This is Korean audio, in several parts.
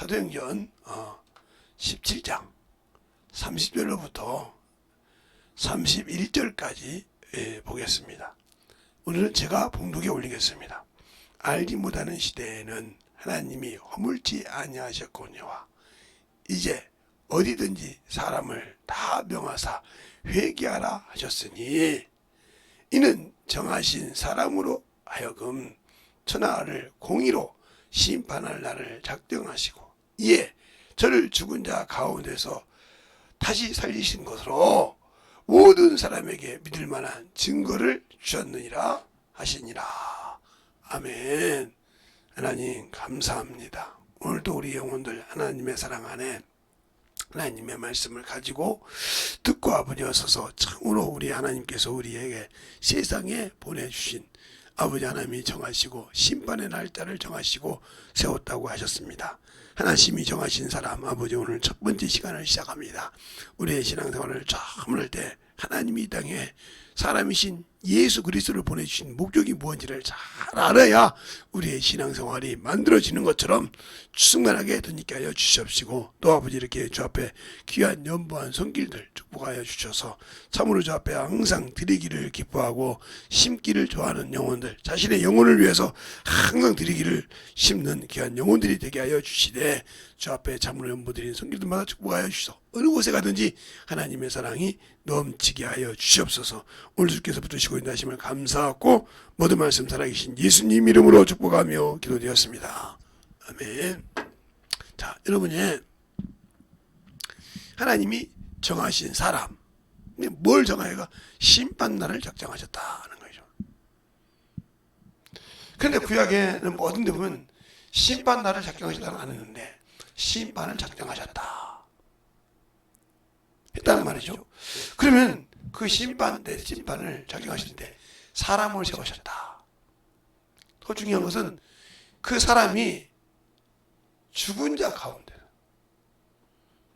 사도행전 17장 30절로부터 31절까지 보겠습니다. 오늘은 제가 봉독에 올리겠습니다. 알지 못하는 시대에는 하나님이 허물지 아니하셨거니와 이제 어디든지 사람을 다 명하사 회개하라 하셨으니 이는 정하신 사람으로 하여금 천하를 공의로 심판할 날을 작정하시고 이에 저를 죽은 자 가운데서 다시 살리신 것으로 모든 사람에게 믿을 만한 증거를 주셨느니라 하시니라. 아멘. 하나님 감사합니다. 오늘도 우리 영혼들 하나님의 사랑 안에 하나님의 말씀을 가지고 듣고 아버지 어서서 참으로 우리 하나님께서 우리에게 세상에 보내주신 아버지 하나님이 정하시고 심판의 날짜를 정하시고 세웠다고 하셨습니다. 하나님이 정하신 사람 아버지 오늘 첫 번째 시간을 시작합니다. 우리의 신앙생활을 처음 할 때 하나님이 이 땅에 사람이신 예수 그리스도를 보내주신 목적이 무엇인지를 잘 알아야 우리의 신앙생활이 만들어지는 것처럼 충만하게 덧있게 하여 주시옵시고 또 아버지 이렇게 주 앞에 귀한 연보한 손길들 축복하여 주셔서 참으로 주 앞에 항상 드리기를 기뻐하고 심기를 좋아하는 영혼들 자신의 영혼을 위해서 항상 드리기를 심는 귀한 영혼들이 되게 하여 주시되 주 앞에 참으로 연보드린 손길들마다 축복하여 주셔서 어느 곳에 가든지 하나님의 사랑이 넘치게 하여 주시옵소서. 오늘 주께서 붙으시고 인도하심을 감사하고 모든 말씀 살아계신 예수님 이름으로 축복하며 기도드렸습니다. 아멘. 자, 여러분이 하나님이 정하신 사람 뭘 정하여가 심판날을 작정하셨다는 거죠. 그런데 구약에는 모든 데 보면 심판날을 작정하셨다는 안 했는데 심판을 작정하셨다 했다는 말이죠. 그러면 그 심판을 작정하시는데 사람을 세우셨다. 더 중요한 것은 그 사람이 죽은 자 가운데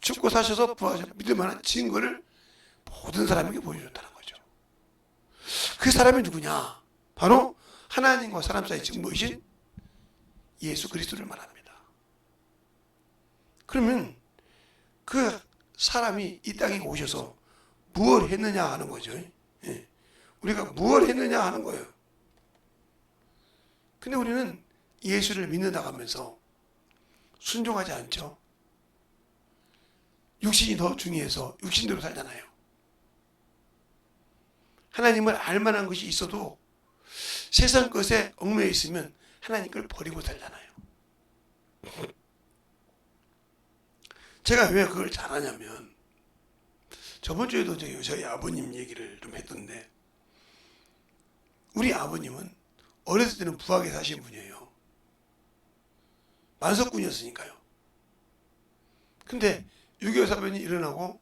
죽고 사셔서 부활하셔서 믿을 만한 증거를 모든 사람에게 보여줬다는 거죠. 그 사람이 누구냐? 바로 하나님과 사람 사이의 증거이신 예수 그리스도를 말합니다. 그러면 그 사람이 이 땅에 오셔서 무엇을 했느냐 하는 거죠. 예. 우리가 무엇을 했느냐 하는 거예요. 근데 우리는 예수를 믿는다고 순종하지 않죠. 육신이 더 중요해서 육신대로 살잖아요. 하나님을 알만한 것이 있어도 세상 것에 얽매여 있으면 하나님 걸 버리고 살잖아요. 제가 왜 그걸 잘하냐면 저번 주에도 저희 아버님 얘기를 좀 했던데 우리 아버님은 어렸을 때는 부하게 사신 분이에요. 만석군이었으니까요. 근데 6.25 사변이 일어나고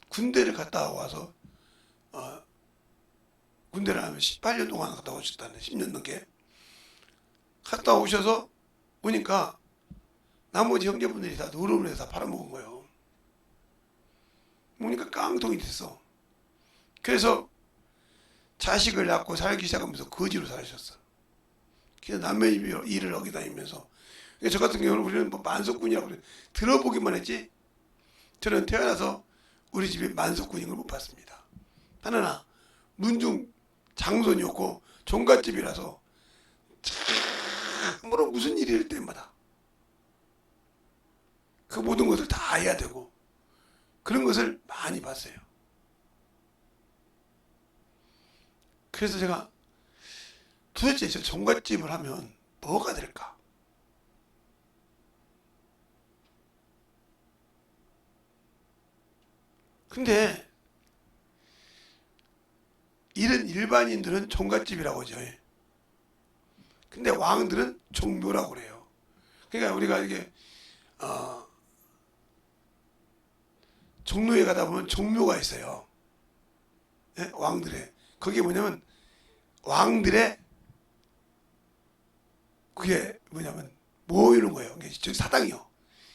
군대를 갔다 와서 군대를 하면 18년 동안 갔다 오셨다는데 10년 넘게 갔다 오셔서 오니까 나머지 형제분들이 다 노름을 해서 팔아먹은 거예요. 보니까 깡통이 됐어. 그래서 자식을 낳고 살기 시작하면서 거지로 살으셨어. 그래서 남의 일을 하게 다니면서 저 같은 경우는 우리는 뭐 만석군이라고 그래. 들어보기만 했지 저는 태어나서 우리 집에 만석군인 걸 못 봤습니다. 하나 문중 장손이었고 종갓집이라서 참으로 무슨 일이 일 때마다 그 모든 것을 다 해야 되고 그런 것을 많이 봤어요. 그래서 제가 도대체 저 종갓집을 하면 뭐가 될까? 근데 이런 일반인들은 종갓집이라고 하죠. 근데 왕들은 종묘라고 그래요. 그러니까 우리가 이게 종로에 가다 보면 종묘가 있어요. 네? 왕들의 그게 뭐냐면 왕들의 그게 뭐냐면 모이는 거예요. 저 사당이요.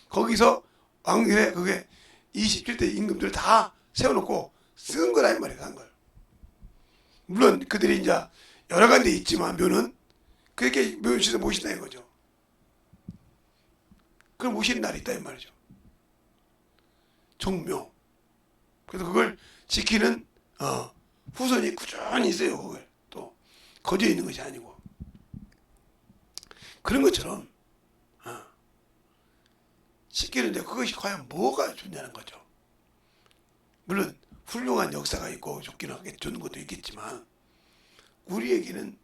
거기서 왕들의 그게 27대 임금들 다 세워놓고 쓴 거라 이 말이에요. 한 걸. 물론 그들이 이제 여러 가지 있지만 묘는 그렇게 묘시에서 모신다 이거죠. 그걸 모시는 날이 있다 이 말이죠. 종묘. 그래서 그걸 지키는 후손이 꾸준히 있어요. 그걸 또 거저 있는 것이 아니고 그런 것처럼 지키는데 그것이 과연 뭐가 좋냐는 거죠. 물론 훌륭한 역사가 있고 좋기는 하겠 좋은 것도 있겠지만 우리에게는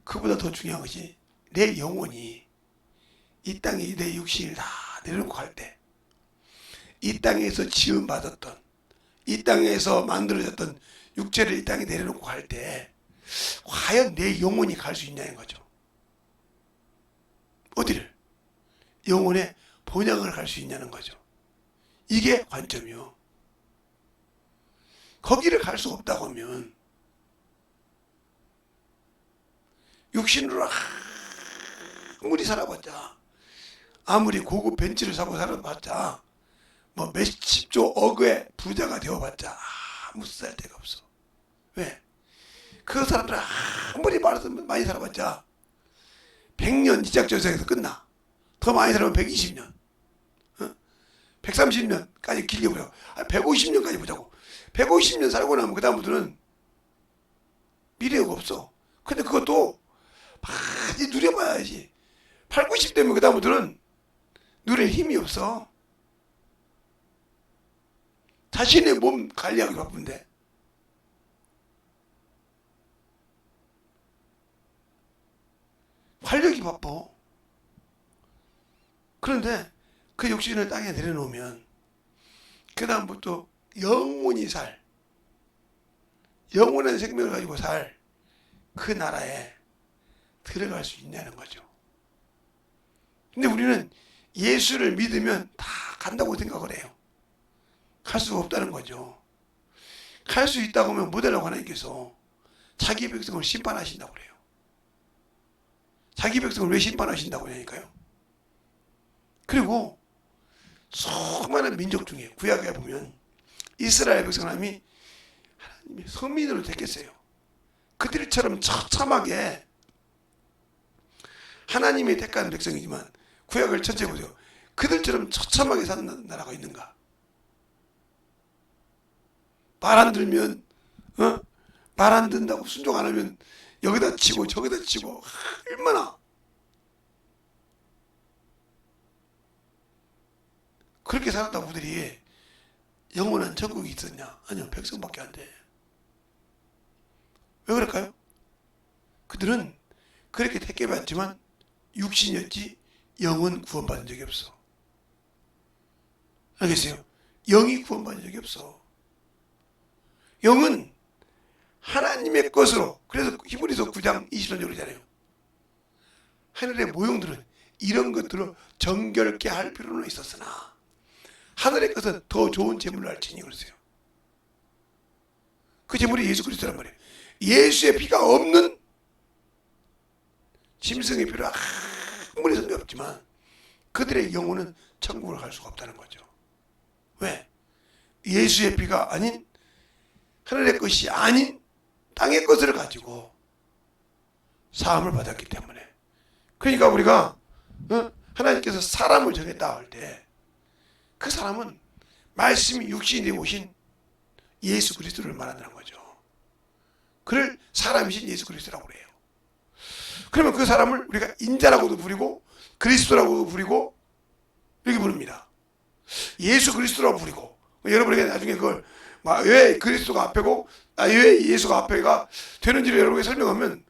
그보다 더 중요한 것이 내 영혼이 이 땅에 내 육신을 다 내려놓고 갈 때 이 땅에서 지음받았던 이 땅에서 만들어졌던 육체를 이 땅에 내려놓고 갈 때 과연 내 영혼이 갈 수 있냐는 거죠. 어디를? 영혼의 본향을 갈 수 있냐는 거죠. 이게 관점이요. 거기를 갈 수 없다고 하면 육신으로 아무리 살아봤자 아무리 고급 벤츠를 사고 살아봤자 뭐 몇십조 억의 부자가 되어봤자 아무 쓸데가 없어. 왜? 그 사람들은 아무리 많이 살아봤자 100년 이작전생에서 끝나. 더 많이 살면 120년 130년까지 길게 보자고 150년까지 보자고 150년 살고 나면 그 다음부터는 미래가 없어. 근데 그것도 많이 누려봐야지. 8, 90 되면 그 다음부터는 누릴 힘이 없어. 자신의 몸 관리하기 바쁜데 활력이 바빠. 그런데 그 육신을 땅에 내려놓으면 그 다음부터 영원히 영원한 생명을 가지고 살 그 나라에 들어갈 수 있냐는 거죠. 근데 우리는 예수를 믿으면 다 간다고 생각을 해요. 갈 수가 없다는 거죠. 갈 수 있다고 하면 못하려고 하나님께서 자기 백성을 심판하신다고 그래요. 자기 백성을 왜 심판하신다고 하냐니까요. 그리고 수많은 민족 중에 구약에 보면 이스라엘 백성 하나님이 서민으로 택했어요. 그들처럼 처참하게 하나님이 택한 백성이지만 구약을 전체 보세요. 그들처럼 처참하게 사는 나라가 있는가? 말 안 들면 말 안 듣는다고 순종 안 하면 여기다 치고 저기다 치고 얼마나 그렇게 살았던 분들이 영원한 천국이 있었냐? 아니요, 백성밖에 안 돼. 왜 그럴까요? 그들은 그렇게 택해봤지만 육신이었지 영은 구원받은 적이 없어. 알겠어요? 영이 구원받은 적이 없어. 영은 하나님의 것으로. 그래서 히브리서 9장 20절 그러잖아요. 하늘의 모형들은 이런 것들로 정결케 할 필요는 있었으나 하늘의 것은 더 좋은 재물로 할지니 그랬어요. 그 재물이 예수 그리스도란 말이에요. 예수의 피가 없는 짐승의 피로 아무리 성이 없지만 그들의 영혼은 천국을 갈 수가 없다는 거죠. 왜? 예수의 피가 아닌 하늘의 것이 아닌 땅의 것을 가지고 사함을 받았기 때문에. 그러니까 우리가 하나님께서 사람을 정했다 할 때 그 사람은 말씀이 육신이 되어 오신 예수 그리스도를 말한다는 거죠. 그를 사람이신 예수 그리스도라고 그래요. 그러면 그 사람을 우리가 인자라고도 부르고 그리스도라고도 부르고 이렇게 부릅니다. 예수 그리스도라고 부르고. 여러분에게 나중에 그걸 왜 그리스도가 앞에고 왜 예수가 앞에가 되는지를 여러분에게 설명하면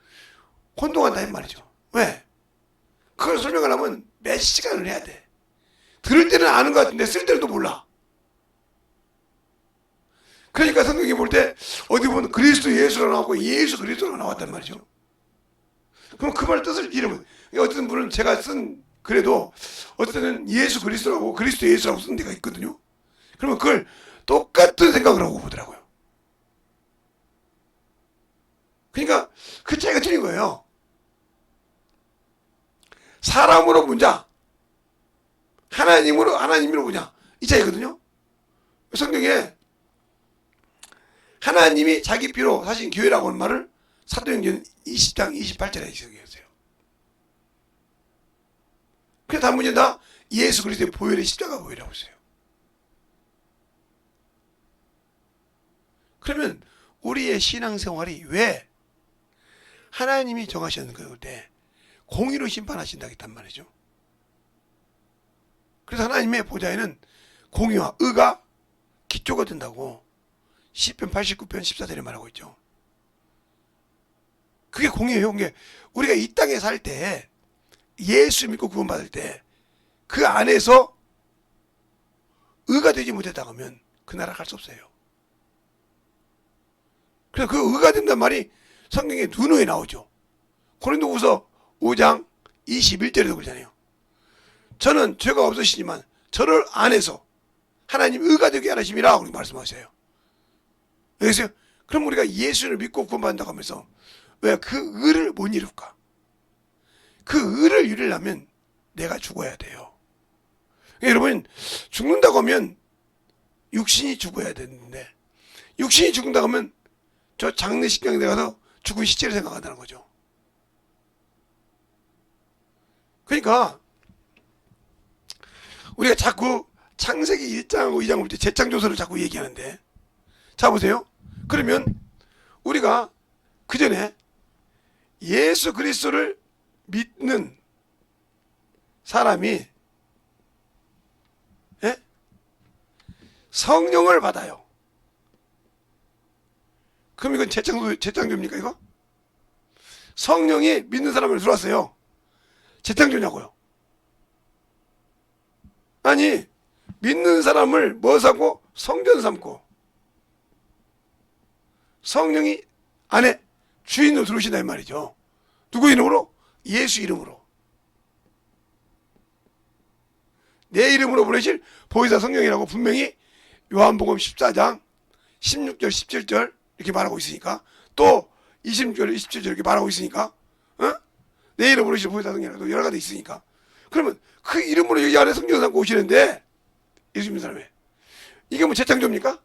혼동한다 이 말이죠. 왜? 그걸 설명하려면 몇 시간을 해야 돼. 들을 때는 아는 것 같은데 쓸 때는 또 몰라. 그러니까 성경에 볼 때 어디 보면 그리스도 예수로 나왔고 예수 그리스도로 나왔단 말이죠. 그럼 그 말 뜻을 잃으면 어떤 분은 제가 쓴 그래도 어떤 때는 예수 그리스도라고 그리스도 예수라고 쓴 데가 있거든요. 그러면 그걸 똑같은 생각을 하고 보더라고요. 그러니까 그 차이가 틀린 거예요. 사람으로 보자, 하나님으로 보자, 이 차이거든요. 성경에 하나님이 자기 피로 사신 교회라고 하는 말을 사도행전 20장 28절에 적혀있어요. 그래서 그게 단문이 다 예수 그리스도의 보혈의 십자가 보혈이라고 했어요. 그러면 우리의 신앙생활이 왜 하나님이 정하셨는 건데 공의로 심판하신다고 했단 말이죠. 그래서 하나님의 보좌에는 공의와 의가 기초가 된다고 시편 89편 14절에 말하고 있죠. 그게 공의예요. 그게 우리가 이 땅에 살 때 예수 믿고 구원받을 때 그 안에서 의가 되지 못했다 하면 그 나라 갈 수 없어요. 그래서 그 의가 된단 말이 성경에 누누이 나오죠. 고린도후서 5장 21절에도 그러잖아요. 저는 죄가 없으시지만 저를 안에서 하나님 의가 되게 하심이라 그렇게 말씀하셔요. 그래서 그럼 우리가 예수를 믿고 구원받는다고 하면서 왜 그 의를 못 이룰까? 그 의를 이루려면 내가 죽어야 돼요. 여러분, 죽는다고 하면 육신이 죽어야 되는데 육신이 죽는다고 하면 저 장례식장에 가서 죽은 시체를 생각한다는 거죠. 그러니까 우리가 자꾸 창세기 1장하고 2장 볼 때 재창조서를 자꾸 얘기하는데, 자 보세요. 그러면 우리가 그 전에 예수 그리스도를 믿는 사람이 성령을 받아요. 그럼 이건 재창조입니까 이거? 성령이 믿는 사람을 들어왔어요. 재창조냐고요? 아니, 믿는 사람을 뭐 삼고? 성전 삼고 성령이 안에 주인으로 들어오신다 이 말이죠. 누구 이름으로? 예수 이름으로. 내 이름으로 보내실 보혜사 성령이라고 분명히 요한복음 14장 16절 17절 이렇게 말하고 있으니까, 또 26절 27절 이렇게 말하고 있으니까, 내 이름으로 오실 보혜사 성령이라고 여러 가지 있으니까, 그러면 그 이름으로 여기 안에 성전 삼고 오시는데 예수 믿는 사람이 이게 뭐 재창조입니까?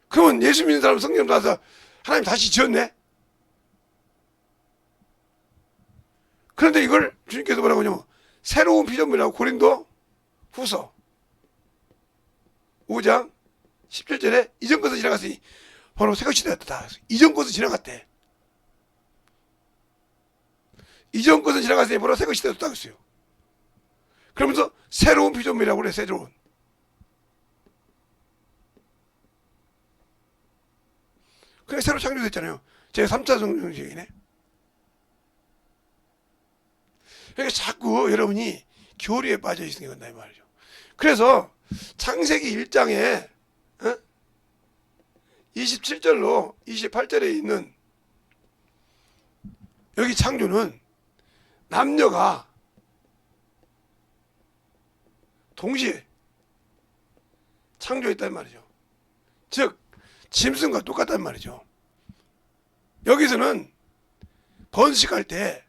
그러면 예수 믿는 사람 성령 받아서 하나님 다시 지었네? 그런데 이걸 주님께서 뭐라고 하냐면 새로운 피조물이라고 고린도 후서 5장 17절에 이전 것은 지나갔으니 바로 새것이 되었다. 이전 것은 지나갔대. 이전 것은 지나갔으니 바로 새것이 되었다 그랬어요. 그러면서 새로운 피조물이라고 그래. 새로운. 그게 새로 창조됐잖아요. 제 3차 성령식이네. 그러니까 자꾸 여러분이 교리에 빠져 있으니까 그런다 이 말이죠. 그래서 창세기 1장에 27절로 28절에 있는 여기 창조는 남녀가 동시에 창조했단 말이죠. 즉 짐승과 똑같단 말이죠. 여기서는 번식할 때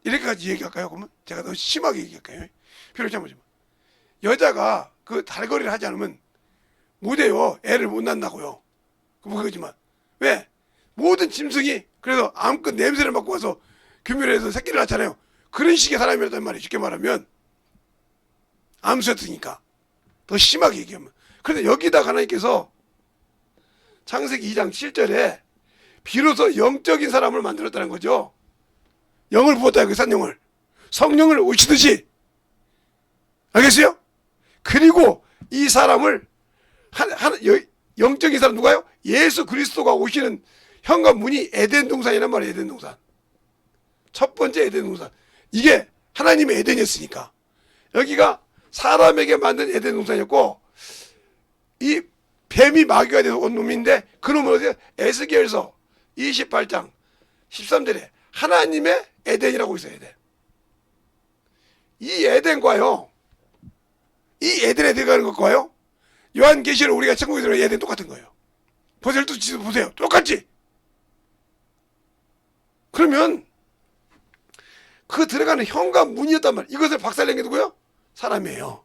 이렇게까지 얘기할까요? 그러면 제가 더 심하게 얘기할까요? 필요 없지. 여자가 그 달거리를 하지 않으면 못해요. 애를 못 낳는다고요. 그거지만 왜? 모든 짐승이 그래서 암컷 냄새를 맡고 와서 규멸해서 새끼를 낳잖아요. 그런 식의 사람이란 말이에요. 쉽게 말하면 암수였으니까. 더 심하게 얘기하면. 그런데 여기다가 하나님께서 창세기 2장 7절에 비로소 영적인 사람을 만들었다는 거죠. 영을 부었다. 그 산영을. 성령을 오시듯이. 알겠어요? 그리고 이 사람을 영적인 사람 누가요? 예수 그리스도가 오시는 현관문이 에덴 동산이란 말이에요. 에덴 동산. 첫 번째 에덴 동산. 이게 하나님의 에덴이었으니까. 여기가 사람에게 만든 에덴 동산이었고, 이 뱀이 마귀가 돼서 온 놈인데 그 놈은 어디에? 에스겔서 28장 13절에 하나님의 에덴이라고 있어요. 에덴. 이 에덴과요, 이 에덴에 들어가는 것과요, 요한계시록 우리가 천국에 들어가는 에덴 똑같은 거예요. 보세요. 보세요. 똑같지? 그러면 그 들어가는 현관문이었단 말이에요. 이것을 박살낸 게 누구요? 사람이에요.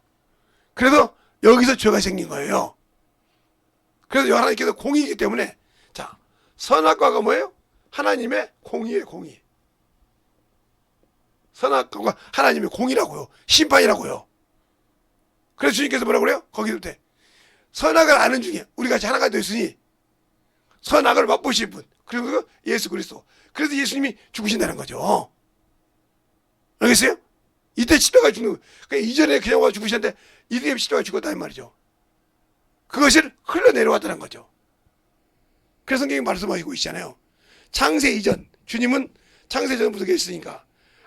그래서 여기서 죄가 생긴 거예요. 그래서 하나님께서 공의이기 때문에, 자, 선악과가 뭐예요? 하나님의 공의예요, 공의. 선악과 하나님의 공의라고요. 심판이라고요. 그래서 주님께서 뭐라고 그래요? 거기도 때 선악을 아는 중에 우리 같이 하나가 되었으니 선악을 맛보실 분, 그리고 예수 그리스도. 그래서 예수님이 죽으신다는 거죠. 알겠어요? 이때 십자가에 죽는 거예요. 그러니까 이전에 그냥 와 죽으셨는데 이때 십자가에 죽었다는 말이죠. 그것을 흘러내려왔다는 거죠. 그래서 성경이 말씀하시고 있잖아요. 창세 이전, 주님은 창세 전부터 계셨으니까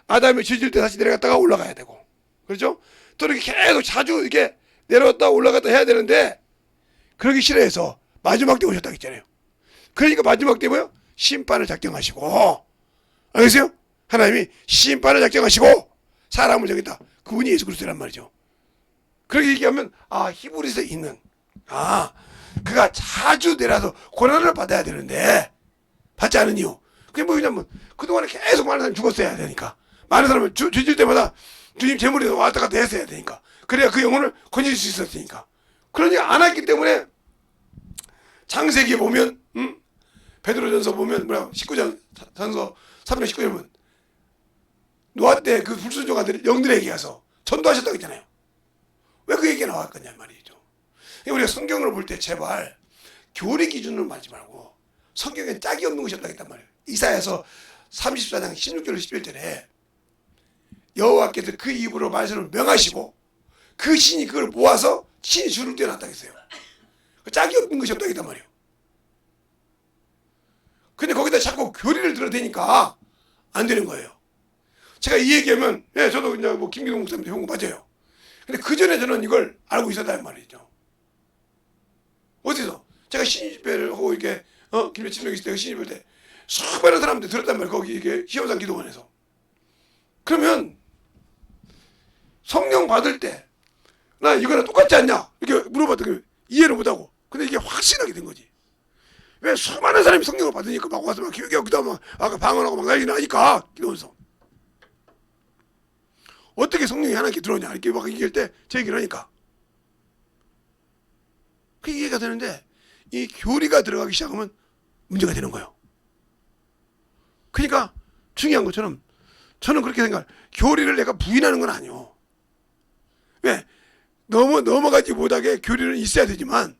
아담이 죄질 때 다시 내려갔다가 올라가야 되고, 그렇죠? 또 이렇게 계속 자주 이렇게 내려갔다 올라갔다 해야 되는데 그러기 싫어해서 마지막 때 오셨다고 했잖아요. 그러니까 마지막 때 뭐요? 심판을 작정하시고, 알겠어요? 하나님이 심판을 작정하시고 사람을 정했다. 그분이 예수 그리스도란 말이죠. 그렇게 얘기하면 히브리서에 있는 그가 자주 내려서 고난을 받아야 되는데 받지 않은 이유, 그게 뭐냐면 그동안에 계속 많은 사람이 죽었어야 되니까, 많은 사람은 죄질 때마다 주님 제물이 왔다 갔다 했어야 되니까, 그래야 그 영혼을 건질 수 있었으니까. 그러니까 안 했기 때문에 창세기에 보면 베드로전서 보면 19장 전서 3장 19절 보면 노아 때 그 불순종한 영들에게 가서 전도하셨다고 했잖아요. 왜 그 얘기가 나왔겠냐 말이죠. 우리가 성경을 볼 때 제발 교리 기준으로 말지 말고 성경에 짝이 없는 것이 없다고 했단 말이에요. 이사야서 34장 16절 11절에 여호와께서 그 입으로 말씀을 명하시고 그 신이 그걸 모아서 신이 줄을 떼어놨다고 했어요. 짝이 없는 것이 없다고 했단 말이에요. 근데 거기다 자꾸 교리를 들어대니까 안 되는 거예요. 제가 이 얘기하면 저도 그냥 김기동 목사님 배운 거 맞아요. 근데 그 전에 저는 이걸 알고 있었단 말이죠. 어디서? 제가 신집회를 하고 이렇게 김해친명 있을 때 신집회 때 수많은 사람들이 들었단 말이에요. 거기 이게 희원산 기도원에서. 그러면 성령 받을 때 나 이거랑 똑같지 않냐 이렇게 물어봤더니 이해를 못하고, 근데 이게 확신하게 된 거지. 왜 수많은 사람이 성령을 받으니까 막 와서 막 기도하고 그다음 아까 방언하고 막 난리 나니까 기도원에서 어떻게 성령이 하나님께 들어오냐 이렇게 막 얘기할 때 제 얘기를 하니까 그 이해가 되는데 이 교리가 들어가기 시작하면 문제가 되는 거예요. 그러니까 중요한 것처럼 저는 그렇게 생각해요. 교리를 내가 부인하는 건 아니에요. 왜? 넘어가지 못하게 교리는 있어야 되지만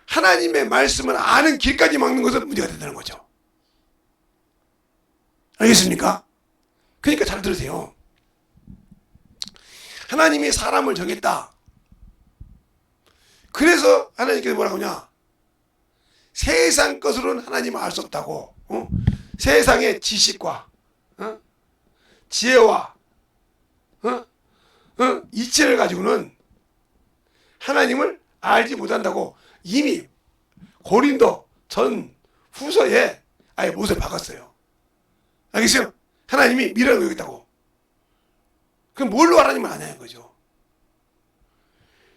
하나님의 말씀을 아는 길까지 막는 것은 문제가 된다는 거죠. 알겠습니까? 그러니까 잘 들으세요. 하나님이 사람을 정했다. 그래서 하나님께서 뭐라고 하냐? 세상 것으로는 하나님을 알 수 없다고. 세상의 지식과 지혜와 이치를 가지고는 하나님을 알지 못한다고 이미 고린도 전 후서에 아예 못을 박았어요. 알겠어요? 하나님이 미련을 여겼다고. 그럼 뭘로 하나님을 아냐는 거죠.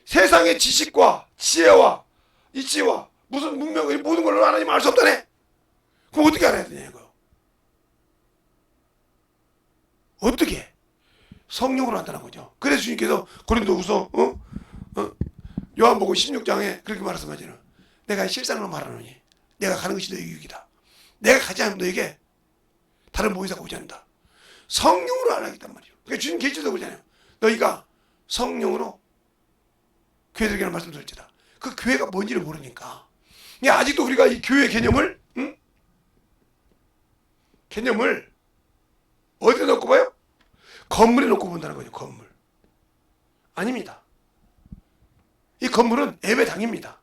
세상의 지식과 지혜와 이치와 무슨 문명, 모든 걸로 하나님을 알 수 없다네. 그럼 어떻게 알아야 되냐는 거예요. 어떻게? 성령으로 한다는 거죠. 그래서 주님께서 고린도후서 요한복음 16장에 그렇게 말씀하잖아요. 내가 실상으로 말하노니 내가 가는 것이 너에게 유익이다. 내가 가지 않으면 너에게 다른 보혜사가 오지 않는다. 성령으로 알아야겠단 말이에요. 그러니까 주님 계시도 그러잖아요. 너희가 성령으로 교회들에게 말씀 들을지다. 그 교회가 뭔지를 모르니까. 아직도 우리가 이 교회 개념을 어디다 놓고 봐요? 건물에 놓고 본다는 거죠. 건물. 아닙니다. 이 건물은 예배당입니다.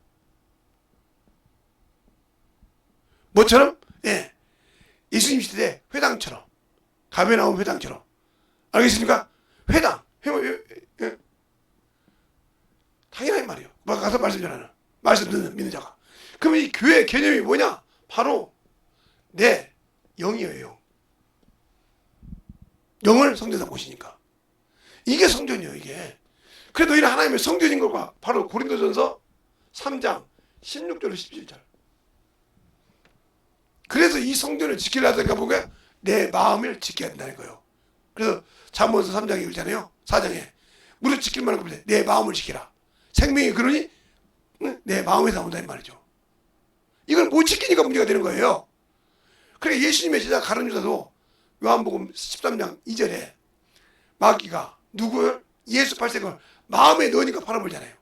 뭐처럼? 예수님 시대 회당처럼, 가베나움 회당처럼. 알겠습니까? 회당. 당연한 말이에요. 가서 말씀 전하는, 말씀 듣는 믿는 자가. 그러면 이 교회 개념이 뭐냐? 바로 내 영이에요. 영을 성전에서 보시니까. 이게 성전이에요, 이게. 그래도 너희는 하나님의 성전인 것과 바로 고린도전서 3장 16절 17절. 그래서 이 성전을 지키려다가 보니까 내 마음을 지켜야 된다는 거예요. 그래서 잠언서 3장에 그러잖아요. 4장에 무릇 지킬 만한 겁니다. 내 마음을 지키라. 생명이 그러니 내 마음에서 나온다는 말이죠. 이걸 못 지키니까 문제가 되는 거예요. 그래 예수님의 제자 가룟 유다도 요한복음 13장 2절에 마귀가 누구를? 예수 발생을 마음에 넣으니까 팔아버리잖아요.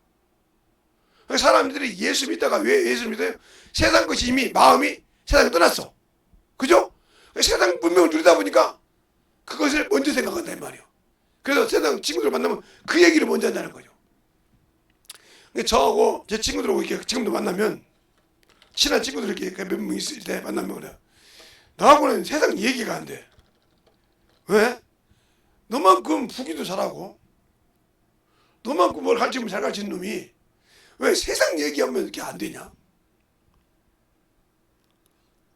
사람들이 예수 믿다가 왜 예수 믿어요? 세상 것이 이미 마음이 세상에 떠났어. 그죠? 세상 문명을 누리다 보니까 그것을 먼저 생각한단 말이에요. 그래서 세상 친구들 만나면 그 얘기를 먼저 한다는 거죠. 저하고 제 친구들하고 이렇게 지금도 만나면 친한 친구들 이렇게 몇 명 있을 때 만나면 그래요. 나하고는 세상 얘기가 안 돼. 왜? 너만큼 부기도 잘하고 너만큼 뭘 가르치면 잘 가르치는 놈이 왜 세상 얘기하면 이렇게 안 되냐?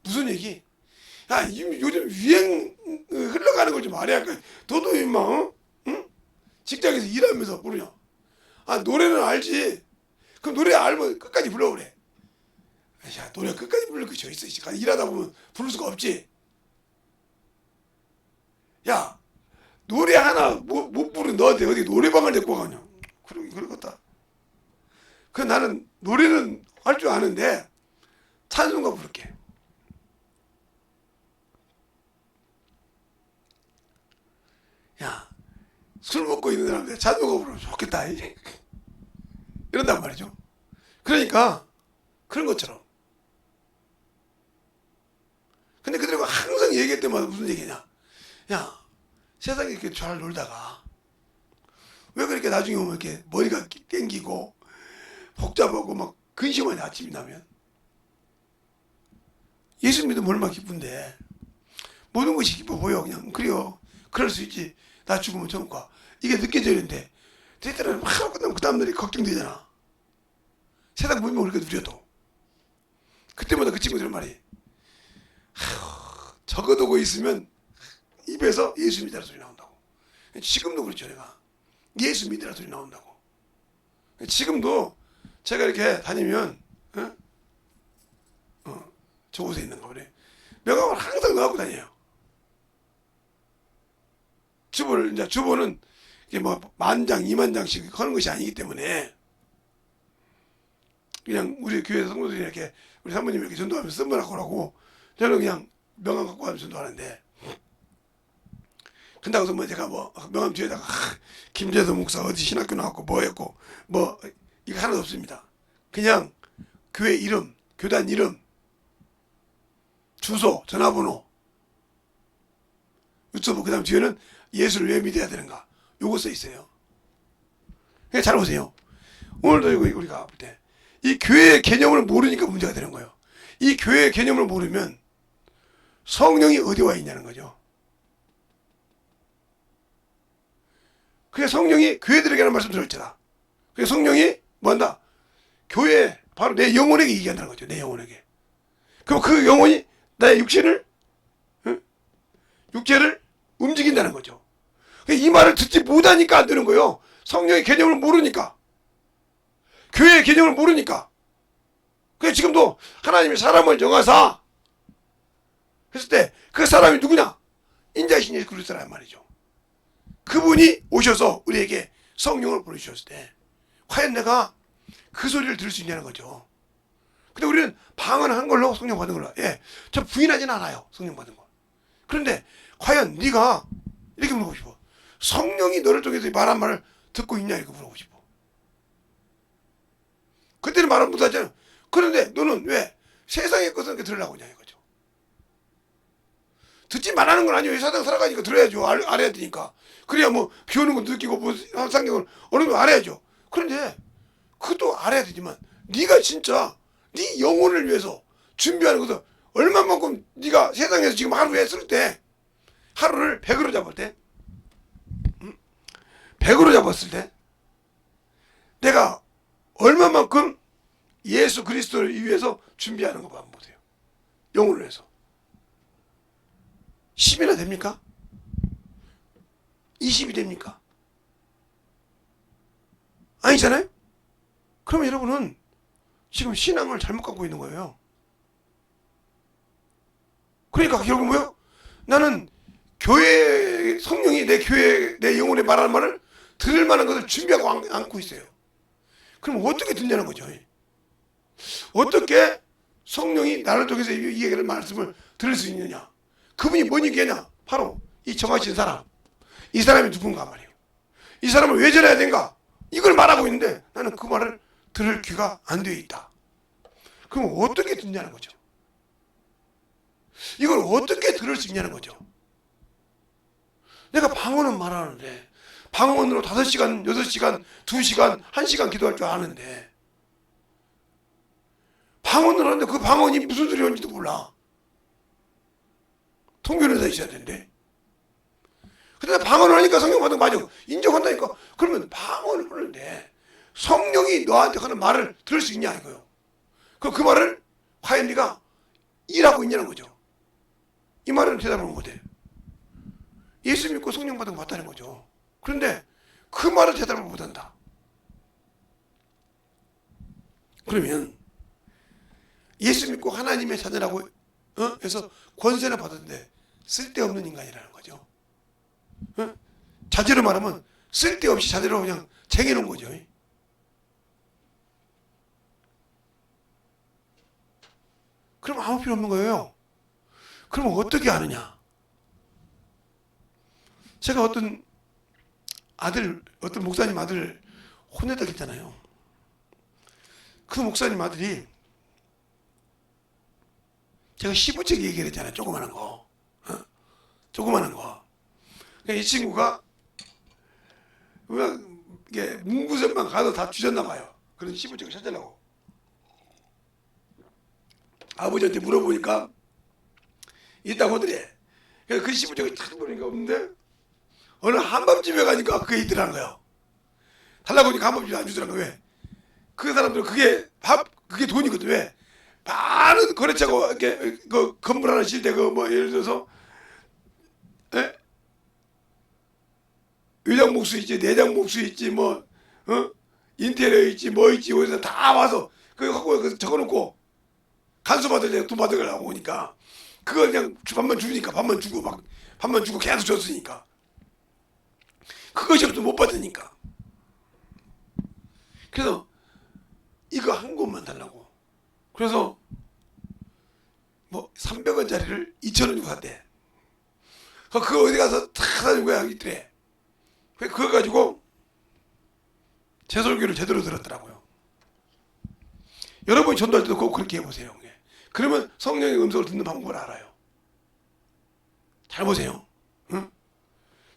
무슨 얘기? 야, 요즘 유행 흘러가는 걸 좀 알아야 할까? 너도 임마, 응? 직장에서 일하면서 모르냐? 아, 노래는 알지? 그럼 노래 알면 끝까지 불러오래. 야, 노래 끝까지 부를 거 있어. 일하다 보면 부를 수가 없지. 야, 노래 하나 못 부른 너한테 어디 노래방을 데리고 가냐? 그러겠다. 그 나는 노래는 할 줄 아는데 찬송가 부를게. 야, 술 먹고 있는 사람들 찬송가 부르면 좋겠다. 이런단 말이죠. 그러니까 그런 것처럼. 근데 그들과 항상 얘기할 때마다 무슨 얘기냐? 야, 세상에 이렇게 잘 놀다가 왜 그렇게 나중에 오면 이렇게 머리가 땡기고 복잡하고 막 근심하냐 아침이 나면. 예수 믿으면 얼마나 기쁜데 모든 것이 기뻐 보여. 그냥 그래요. 그럴 수 있지. 나 죽으면 전과 이게 느껴지는데 너희들은 하루 끝나면 그 다음날이 걱정되잖아. 세상 문명을 그렇게 누려도 그때마다 그 친구들은 말이 적어두고 있으면 입에서 예수 믿으라 소리 나온다고. 지금도 그렇죠. 내가 예수 믿으라 소리 나온다고. 지금도 제가 이렇게 다니면 저곳에 있는 거 그래. 명함을 항상 넣어갖고 다녀요. 주보는 이게 뭐 10,000장, 20,000장씩 하는 것이 아니기 때문에 그냥 우리 교회 성도들이 이렇게 우리 사모님이 이렇게 전도하면서 선물하고 저는 그냥 명함 갖고 가면서 전도하는데, 근다고 해서 뭐 제가 뭐 명함 뒤에다가 김재도 목사 어디 신학교 나왔고 뭐 했고 뭐 이거 하나도 없습니다. 그냥 교회 이름, 교단 이름, 주소, 전화번호, 유튜브, 그 다음 뒤에는 예수를 왜 믿어야 되는가 요거 써 있어요. 그냥 잘 보세요. 오늘도 우리가 볼 때 이 교회의 개념을 모르니까 문제가 되는 거예요. 이 교회의 개념을 모르면 성령이 어디 와 있냐는 거죠. 그래서 성령이 교회들에게 하는 말씀 들었잖아. 그래서 성령이 뭐한다? 교회 바로 내 영혼에게 얘기한다는 거죠. 내 영혼에게. 그럼 그 영혼이 나의 육체를 움직인다는 거죠. 이 말을 듣지 못하니까 안 되는 거예요. 성령의 개념을 모르니까. 교회의 개념을 모르니까. 그래서 지금도 하나님이 사람을 정하사 했을 때 그 사람이 누구냐? 인자이신 예수 그리스도란 말이죠. 그분이 오셔서 우리에게 성령을 보내주셨을 때 과연 내가 그 소리를 들을 수 있냐는 거죠. 근데 우리는 방언한 걸로 성령 받은 걸로, 저 부인하진 않아요. 성령 받은 거. 그런데 과연 네가 이렇게 물어보고 싶어. 성령이 너를 통해서 말한 말을 듣고 있냐 이렇게 물어보고 싶어. 그때는 말을 못하잖아. 그런데 너는 왜 세상의 것을 이렇게 들으려고 하냐 이거죠. 듣지 말라는 건 아니에요. 세상 살아가니까 들어야죠. 알아야 되니까. 그래야 뭐 비 오는 것도 느끼고 뭐 상경을 어느 정도 알아야죠. 그런데 그것도 알아야 되지만 네가 진짜 네 영혼을 위해서 준비하는 것은 얼마만큼 네가 세상에서 지금 하루에 쓸 때 하루를 100으로 잡을 때 100으로 잡았을 때 내가 얼마만큼 예수 그리스도를 위해서 준비하는 거 한번 보세요. 영혼을 위해서 10이나 됩니까? 20이 됩니까? 아니잖아요? 그러면 여러분은 지금 신앙을 잘못 갖고 있는 거예요. 그러니까 결국 뭐예요? 나는 교회 성령이 내 교회 내 영혼에 말하는 말을 들을 만한 것을 준비하고 안고 있어요. 그럼 어떻게 듣냐는 거죠. 어떻게 성령이 나를 통해서 이 얘기를 말씀을 들을 수 있느냐? 그분이 뭔 얘기하냐? 바로 이 정하신 사람. 이 사람이 누군가 말이에요. 이 사람을 왜 전해야 되는가? 이걸 말하고 있는데 나는 그 말을 들을 귀가 안 되어 있다. 그럼 어떻게 듣냐는 거죠. 이걸 어떻게 들을 수 있냐는 거죠. 내가 방언은 말하는데 방언으로 5시간, 6시간, 2시간, 1시간 기도할 줄 아는데 방언을 하는데 그 방언이 무슨 소리 하는지도 몰라. 통변호사 있어야 되는데. 근데 방언을 하니까 성령 받은 거 맞아. 인정한다니까. 그러면 방언을 하는데 성령이 너한테 하는 말을 들을 수 있냐 이거요. 그럼 그 말을 과연 네가 일하고 있냐는 거죠. 이 말은 대답을 못해. 예수 믿고 성령 받은 거 맞다는 거죠. 그런데 그 말을 대답을 못한다. 그러면 예수 믿고 하나님의 자녀라고 해서 권세를 받았는데 쓸데없는 인간이라는 거죠. 자제로 말하면 쓸데없이 자제로 그냥 쟁여놓은 거죠. 그럼 아무 필요 없는 거예요. 그럼 어떻게 하느냐? 제가 어떤 목사님 아들 혼냈다 했잖아요. 그 목사님 아들이 제가 15책 얘기를 했잖아요. 조그마한 거. 조그마한 거. 이 친구가 이게 문구점만 가도 다 주셨나 봐요. 그런 15책을 찾으려고. 아버지한테 물어보니까 있다고 하더래. 그래서 그 15책을 찾아보니까 없는데 어느 한밤집에 가니까 그게 있더라는 거예요. 달라고 하니까 한밤집에 안 주더라는 거예요. 왜? 그 사람들은 그게 돈이거든. 왜? 많은 거래처가 이렇게 그 건물 하나 질 때 그 뭐 예를 들어서 의장 목수 있지, 내장 목수 있지, 뭐 인테리어 있지, 뭐 있지, 어디서 다 와서 그거 갖고 적어놓고 간수 받으려고 돈 받으려고 오니까 그걸 그냥 밥만 주니까 밥만 주고 계속 줬으니까 그것이 없으면 못 받으니까. 그래서 이거 한 곳만 달라고. 그래서 뭐 300원짜리를 2,000원 주고 샀대. 그거 어디 가서 다 사준 거야. 있더래. 그거 가지고 제 설교를 제대로 들었더라고요. 여러분이 전도할 때도 꼭 그렇게 해보세요. 그러면 성령의 음성을 듣는 방법을 알아요. 잘 보세요. 응?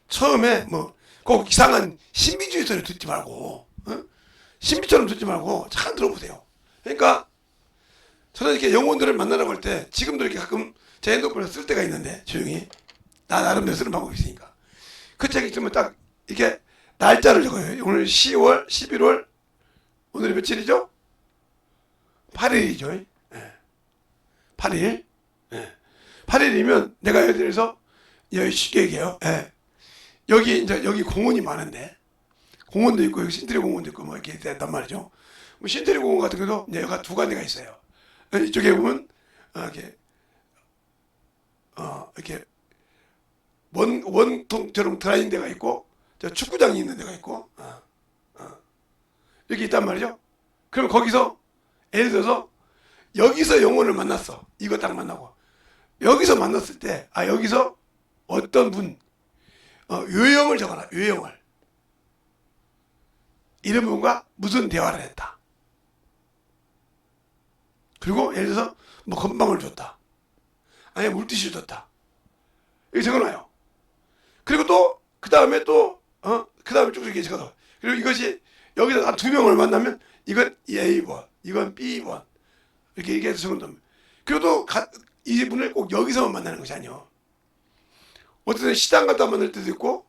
처음에 뭐 꼭 이상한 신비주의 소리 듣지 말고 신비처럼 듣지 말고 잘 들어보세요. 그러니까 저는 이렇게 영혼들을 만나러 갈 때 지금도 이렇게 가끔 제 핸드폰을 쓸 때가 있는데 조용히 나 나름대로 쓰는 방법이 있으니까 그 책이 있으면 딱 이렇게 날짜를 적어요. 오늘 10월 11월 오늘이 며칠이죠? 8일이죠. 8일. 8일이면 내가 예를 들어서 쉽게 얘기해요. 여기 공원이 많은데 공원도 있고 여기 신트리 공원도 있고 뭐 이렇게 됐단 말이죠. 뭐 신트리 공원 같은 경우도 여기가 두 가지가 있어요. 이쪽에 보면 이렇게 원통처럼 들어있는 데가 있고 저 축구장이 있는 데가 있고 이렇게 있단 말이죠. 그럼 거기서 예를 들어서 여기서 영혼을 만났어. 이거 딱 만나고 여기서 만났을 때 여기서 어떤 분 요형을 적어놔. 요형을 이런 분과 무슨 대화를 했다. 그리고 예를 들어서 뭐 건방을 줬다. 아니 물티슈를 줬다. 이렇게 적어놔요. 그리고 또 그 다음에 그 다음에 쭉 이렇게 적어놔. 그리고 이것이 여기서 한 2명을 만나면 이건 A번, 이건 B번 이렇게 얘기해서 적어놓으면 그리고 또 이분을 꼭 여기서만 만나는 것이 아니에요. 어떤 시장 갔다 만날 때도 있고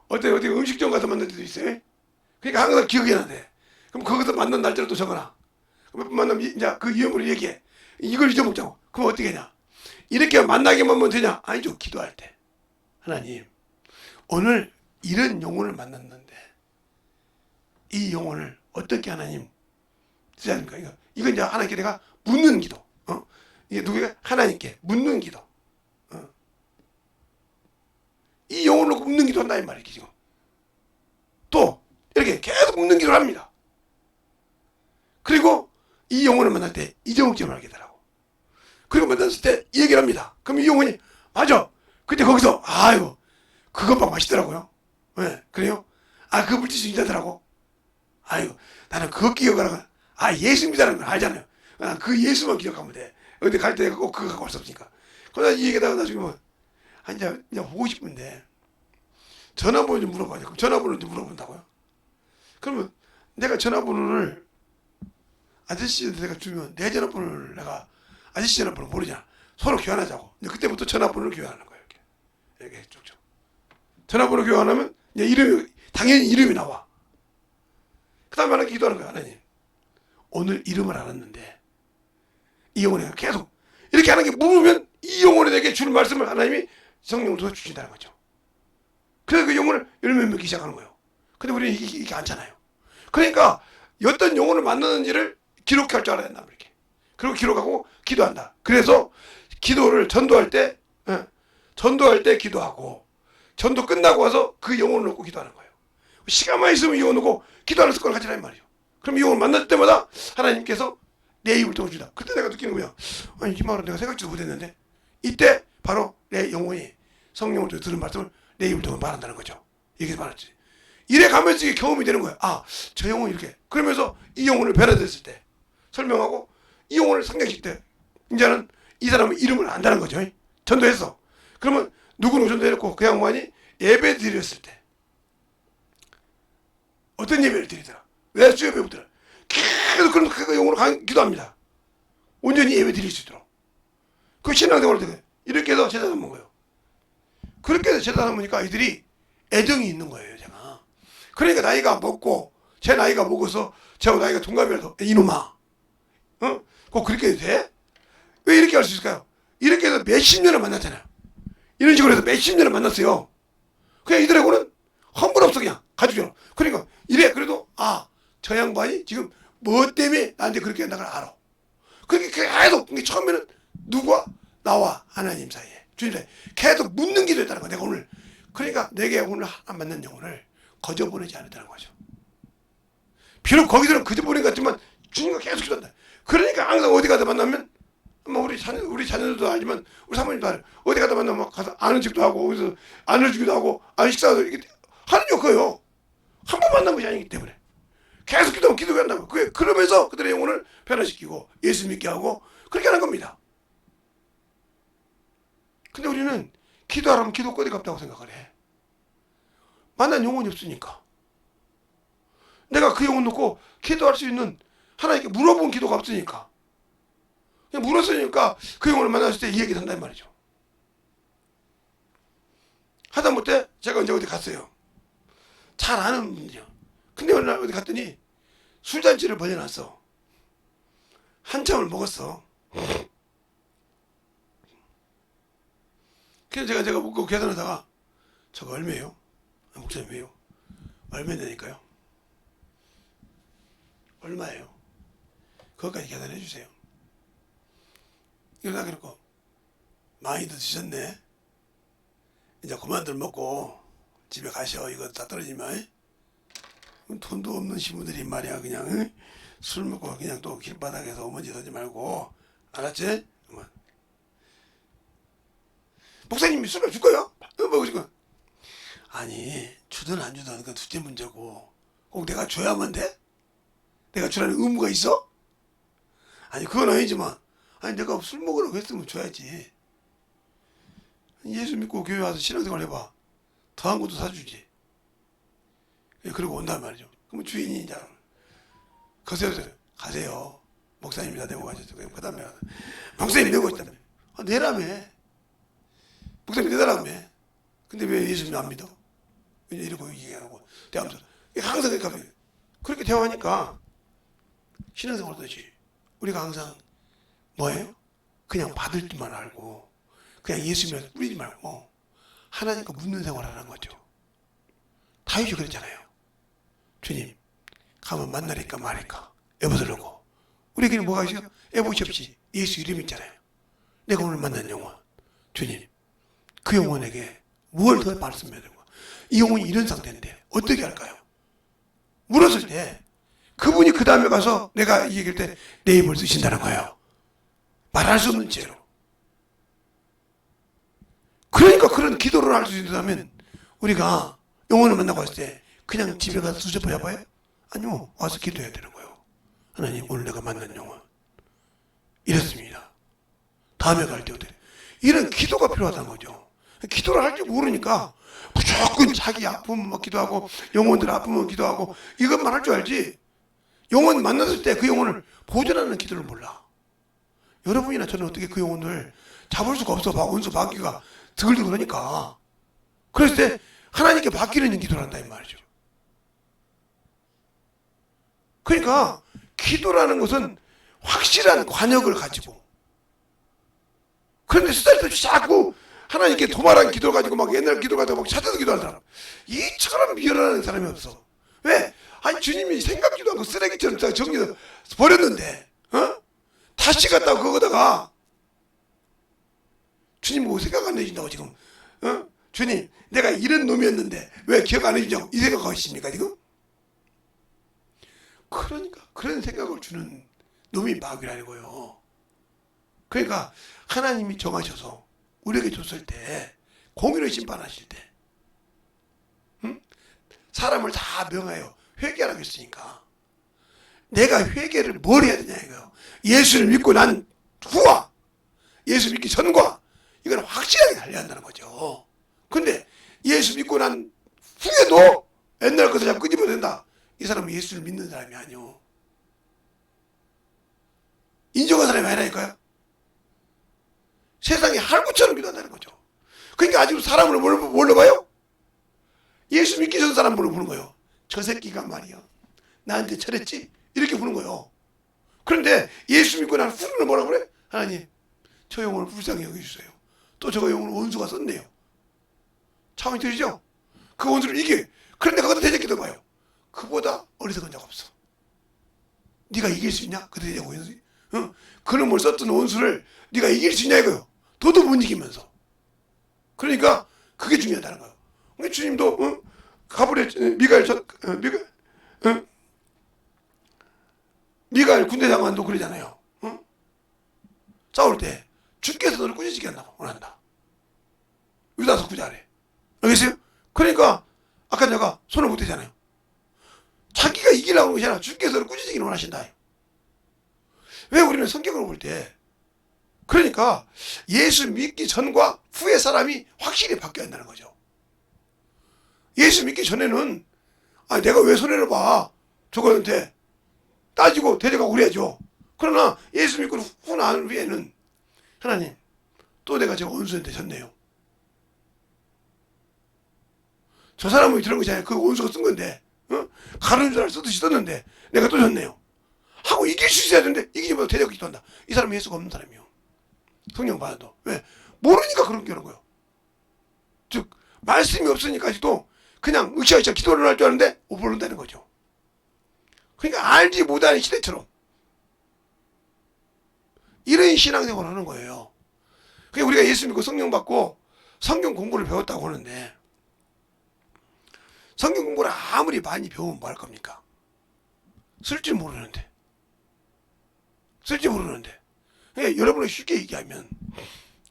어디 음식점 가서 만날 때도 있어요. 그러니까 항상 기억이 나는데 그럼 거기서 만난 날짜를 또 적어놔. 몇 번 만나면 이제 그 이름으로 얘기해. 이걸 잊어먹자고. 그럼 어떻게 하냐? 이렇게 만나기만 하면 되냐? 아니죠. 기도할 때 하나님 오늘 이런 영혼을 만났는데 이 영혼을 어떻게 하나님 쓰지 않습니까? 이거 이제 하나님께 내가 묻는 기도. 이게 누구가 하나님께 묻는 기도. 이 영혼을 놓고 묻는 기도 한다 이 말이지 지금. 또 이렇게 계속 묻는 기도를 합니다. 그리고 이 영혼을 만날 때 잊어먹지 말게 되라고. 그리고 만났을 때 이 얘기를 합니다. 그럼 이 영혼이 맞아. 근데 거기서 아유 그것만 맛있더라고요. 네, 그래요? 아 그 물질이 인자더라고. 아유 나는 그거 기억하라고. 아 예수 믿으라는 걸 알잖아요. 그 예수만 기억하면 돼. 근데 갈 때 꼭 그거 갖고 갈 수 없으니까. 그러다 이 얘기다가 나중에 뭐 아니 이제 보고 싶은데 전화번호 좀 물어봐요. 그럼 전화번호 좀 물어본다고요? 그러면 내가 전화번호를 아저씨한테 내가 주면 내 전화번호를 내가 아저씨 전화번호 모르잖아. 서로 교환하자고. 이제 그때부터 전화번호를 교환하는 거예요. 이렇게 쭉쭉. 전화번호 교환하면 이제 이름이 당연히 이름이 나와. 그 다음에 하나 기도하는 거야. 하나님 오늘 이름을 알았는데 이 영혼에 계속 이렇게 하는 게 물으면 이 영혼에게 줄 말씀을 하나님이 성령으로 주신다는 거죠. 그래서 그 영혼을 열매 맺기 시작하는 거예요. 근데 우리는 이게 않잖아요. 그러니까 어떤 영혼을 만나는지를 기록할 줄 알아야 된다. 이렇게. 그리고 기록하고 기도한다. 그래서 기도를 전도할 때 기도하고 전도 끝나고 와서 그 영혼을 놓고 기도하는 거예요. 시간만 있으면 영혼 놓고 기도하는 습관을 가지란 말이에요. 그럼 이 영혼을 만날 때마다 하나님께서 내 입을 통해 주다. 그때 내가 느끼는 거야. 아니 이 말은 내가 생각지도 못했는데 이때 바로 내 영혼이 성령으로 들은 말씀을 내 입을 통해 말한다는 거죠. 이게 말했지. 이래 가면서 이게 경험이 되는 거야. 아, 저 영혼이 이렇게. 그러면서 이 영혼을 변화됐을 때 설명하고 이 영혼을 상정시킬 때 이제는 이 사람의 이름을 안다는 거죠. 전도했어. 그러면 누구는 전도했고 그 양반이 예배 드렸을 때 어떤 예배를 드리더라. 왜 수요예배 드리더라. 계속 그런 그 영혼으로 기도합니다. 온전히 예배 드릴 수 있도록. 그 신앙생활을 되게 이렇게 해서 제사 삼은 거예요. 그렇게 해서 제사 삼으니까 이들이 애정이 있는 거예요. 제가. 그러니까 나이가 먹고 제 나이가 먹어서 제하고 나이가 동갑이라서 이놈아 꼭 그렇게 해도 돼? 왜 이렇게 할 수 있을까요? 이렇게 해서 몇십 년을 만났잖아요. 이런 식으로 해서 몇십 년을 만났어요. 그냥 이들하고는 험불 없어 그냥 가족처럼. 그러니까 이래 그래도 저 양반이 지금 뭐 때문에 나한테 그렇게 한다는 걸 알아. 그렇게 계속 처음에는 누구와 나와 하나님 사이에 주님 사이에 계속 묻는 기도했다는 거야. 내가 오늘 그러니까 내게 오늘 하나 만난 영혼을 거저 보내지 않았다는 거죠. 비록 거기서는 거저 보낸 것 같지만 주님과 계속 기도한다. 그러니까 항상 어디 가다 만나면 우리 자녀들도 알지만 우리 사모님도 알아요. 어디 가다 만나면 가서 아는 척도 하고 어디서 안을 주기도 하고 식사도 이렇게 하는 게 없어요. 한 번 만난 것이 아니기 때문에 계속 기도가 한다고. 그러면서 그들의 영혼을 변화시키고 예수 믿게 하고 그렇게 하는 겁니다. 근데 우리는 기도하라면 기도 꺼리 갚다고 생각을 해. 만난 영혼이 없으니까. 내가 그 영혼 놓고 기도할 수 있는 하나님께 물어본 기도가 없으니까. 그냥 물었으니까 그 영혼을 만났을 때 이 얘기를 한단 말이죠. 하다못해 제가 언제 어디 갔어요. 잘 아는 분이요. 근데 어느 날 어디 갔더니 술잔치를 벌여놨어. 한참을 먹었어. 그래서 제가 묻고 계산하다가 저거 얼마예요? 목사님 왜요? 얼마 되니까요? 얼마예요? 그것까지 계산해 주세요. 이러다 그랬고 많이도 드셨네. 이제 그만들 먹고 집에 가셔. 이거 다 떨어지면 돈도 없는 신부들이 말이야 그냥 술 먹고 그냥 또 길바닥에서 어머니 서지 말고 알았지? 목사님이 술을 줄 거야? 먹을 거야? 아니 주든 안 주든 그건 둘째 문제고 꼭 내가 줘야만 돼? 내가 주라는 의무가 있어? 아니 그건 아니지만 아니 내가 술 먹으라고 했으면 줘야지. 예수 믿고 교회 와서 신앙생활 해봐. 더한 것도 사주지. 그러고 온단 말이죠. 그러면 주인이 이제 가세요. 목사님이 다 내고 가셨어. 그 다음에 목사님 내고 있다며. 내라며. 목사님 내달라며. 근데 왜 예수님 안 믿어? 이러고 얘기하고 대하면서 항상 그렇게 대화하니까 신앙생활도 되지. 우리가 항상 뭐예요? 그냥 받을 줄만 알고 그냥 예수님을 뿌리지 말고 하나님과 묻는 생활을 하는 거죠. 다윗이 그랬잖아요. 주님 가면 만나니까 말할까 애보들려고. 우리에게는 뭐가 있어요? 애보시 없이 예수 이름 있잖아요. 내가 오늘 만난 영혼 주님 그 영혼에게 무엇을 더 말씀해야 되고 이 영혼이 이런 상태인데 어떻게 할까요? 물었을 때 그분이 그 다음에 가서 내가 이 얘기할 때 내 입을 쓰신다는 거예요. 말할 수 없는 죄로 그러니까 그런 기도를 할 수 있다면 우리가 영혼을 만나고 왔을 때 그냥 집에 가서 수첩 잡아요? 아니요, 와서 기도해야 되는 거예요. 하나님, 오늘 내가 만난 영혼 이랬습니다. 다음에 갈 때 어때? 이런 기도가 필요하다는 거죠. 기도를 할 줄 모르니까 무조건 자기 아프면 막 기도하고 영혼들 아프면 기도하고 이것만 할 줄 알지, 영혼 만났을 때 그 영혼을 보존하는 기도를 몰라. 여러분이나 저는 어떻게 그 영혼을 잡을 수가 없어. 원수 마귀가 드글드글 하니까. 그랬을 때 하나님께 맡기는 기도를 한다 이 말이죠. 그러니까 기도라는 것은 확실한 관역을 가지고, 그런데 수다리도 자꾸 하나님께 도말한 기도를 가지고 막 옛날 기도 가지고 막 찾아서 기도하는 사람, 이처럼 미련하는 사람이 없어. 왜? 아니 주님이 생각지도 않고 쓰레기처럼 정리해서 버렸는데 다시 갔다고 그거다가 주님 보고 생각 안 해준다고 지금 주님 내가 이런 놈이었는데 왜 기억 안 해주냐고 이 생각하고 있습니까 지금? 그러니까 그런 생각을 주는 놈이 마귀라는 거예요. 그러니까 하나님이 정하셔서 우리에게 줬을 때 공의로 심판하실 때 사람을 다 명하여 회개하라고 했으니까 내가 회개를 뭘 해야 되냐 이거요. 예수를 믿고 난 후와 예수 믿기 전과 이건 확실하게 달려야 한다는 거죠. 근데 예수 믿고 난 후에도 옛날 것을 자꾸 끄집어야 된다. 이 사람은 예수를 믿는 사람이 아니오. 인정한 사람이 아니라니까요. 세상에 할구처럼 기도한다는 거죠. 그러니까 아직도 사람을 뭘로 봐요? 예수 믿기 전 사람으로 보는 거예요. 저 새끼가 말이야 나한테 저랬지? 이렇게 보는 거예요. 그런데 예수 믿고 난 후는 뭐라고 그래? 하나님 저 영혼을 불쌍히 여겨주세요. 또 저거 영혼을 원수가 썼네요. 차원이 들리죠? 그 원수를 이게, 그런데 그것도 대적기도 봐요. 그보다 어리석은 자가 없어. 네가 이길 수 있냐? 그 대적 원수, 그놈을 썼던 원수를 네가 이길 수 있냐 이거요. 도도 못 이기면서. 그러니까 그게 중요하다는 거예요. 그러니까 주님도 가브리엘 미가엘 군대 장관도 그러잖아요. 싸울 때 주께서 너를 꾸짖게 원한다. 유다서 구자래. 알겠어요? 그러니까 아까 내가 손을 못 대잖아요. 자기가 이기려고 그러잖아. 주께서 너를 꾸짖기를 원하신다. 왜 우리는 성경을 볼 때 그러니까 예수 믿기 전과 후의 사람이 확실히 바뀌어야 한다는 거죠. 예수 믿기 전에는 내가 왜 손해를 봐? 저거한테 따지고 대적하고 그래야죠. 그러나 예수 믿고 후 난 후에는 하나님 또 내가 저 원수한테 졌네요. 저 사람은 저런 거잖아요. 그 원수가 쓴 건데 가르는 줄 쓰듯이 썼는데 내가 또 졌네요 하고 이길 수 있어야 되는데 이기지 못하고 대적하고 기도한다. 이 사람은 예수가 없는 사람이에요. 성령 받아도. 왜? 모르니까 그런 게 오는 거예요. 즉 말씀이 없으니까지도 그냥 으쌰으쌰 기도를 할 줄 아는데 못 모른다는 거죠. 그러니까 알지 못하는 시대처럼 이런 신앙생활을 하는 거예요. 그러니까 우리가 예수 믿고 성령 받고 성경 공부를 배웠다고 하는데 성경 공부를 아무리 많이 배우면 뭐 할 겁니까? 쓸 줄 모르는데. 그러니까 여러분을 쉽게 얘기하면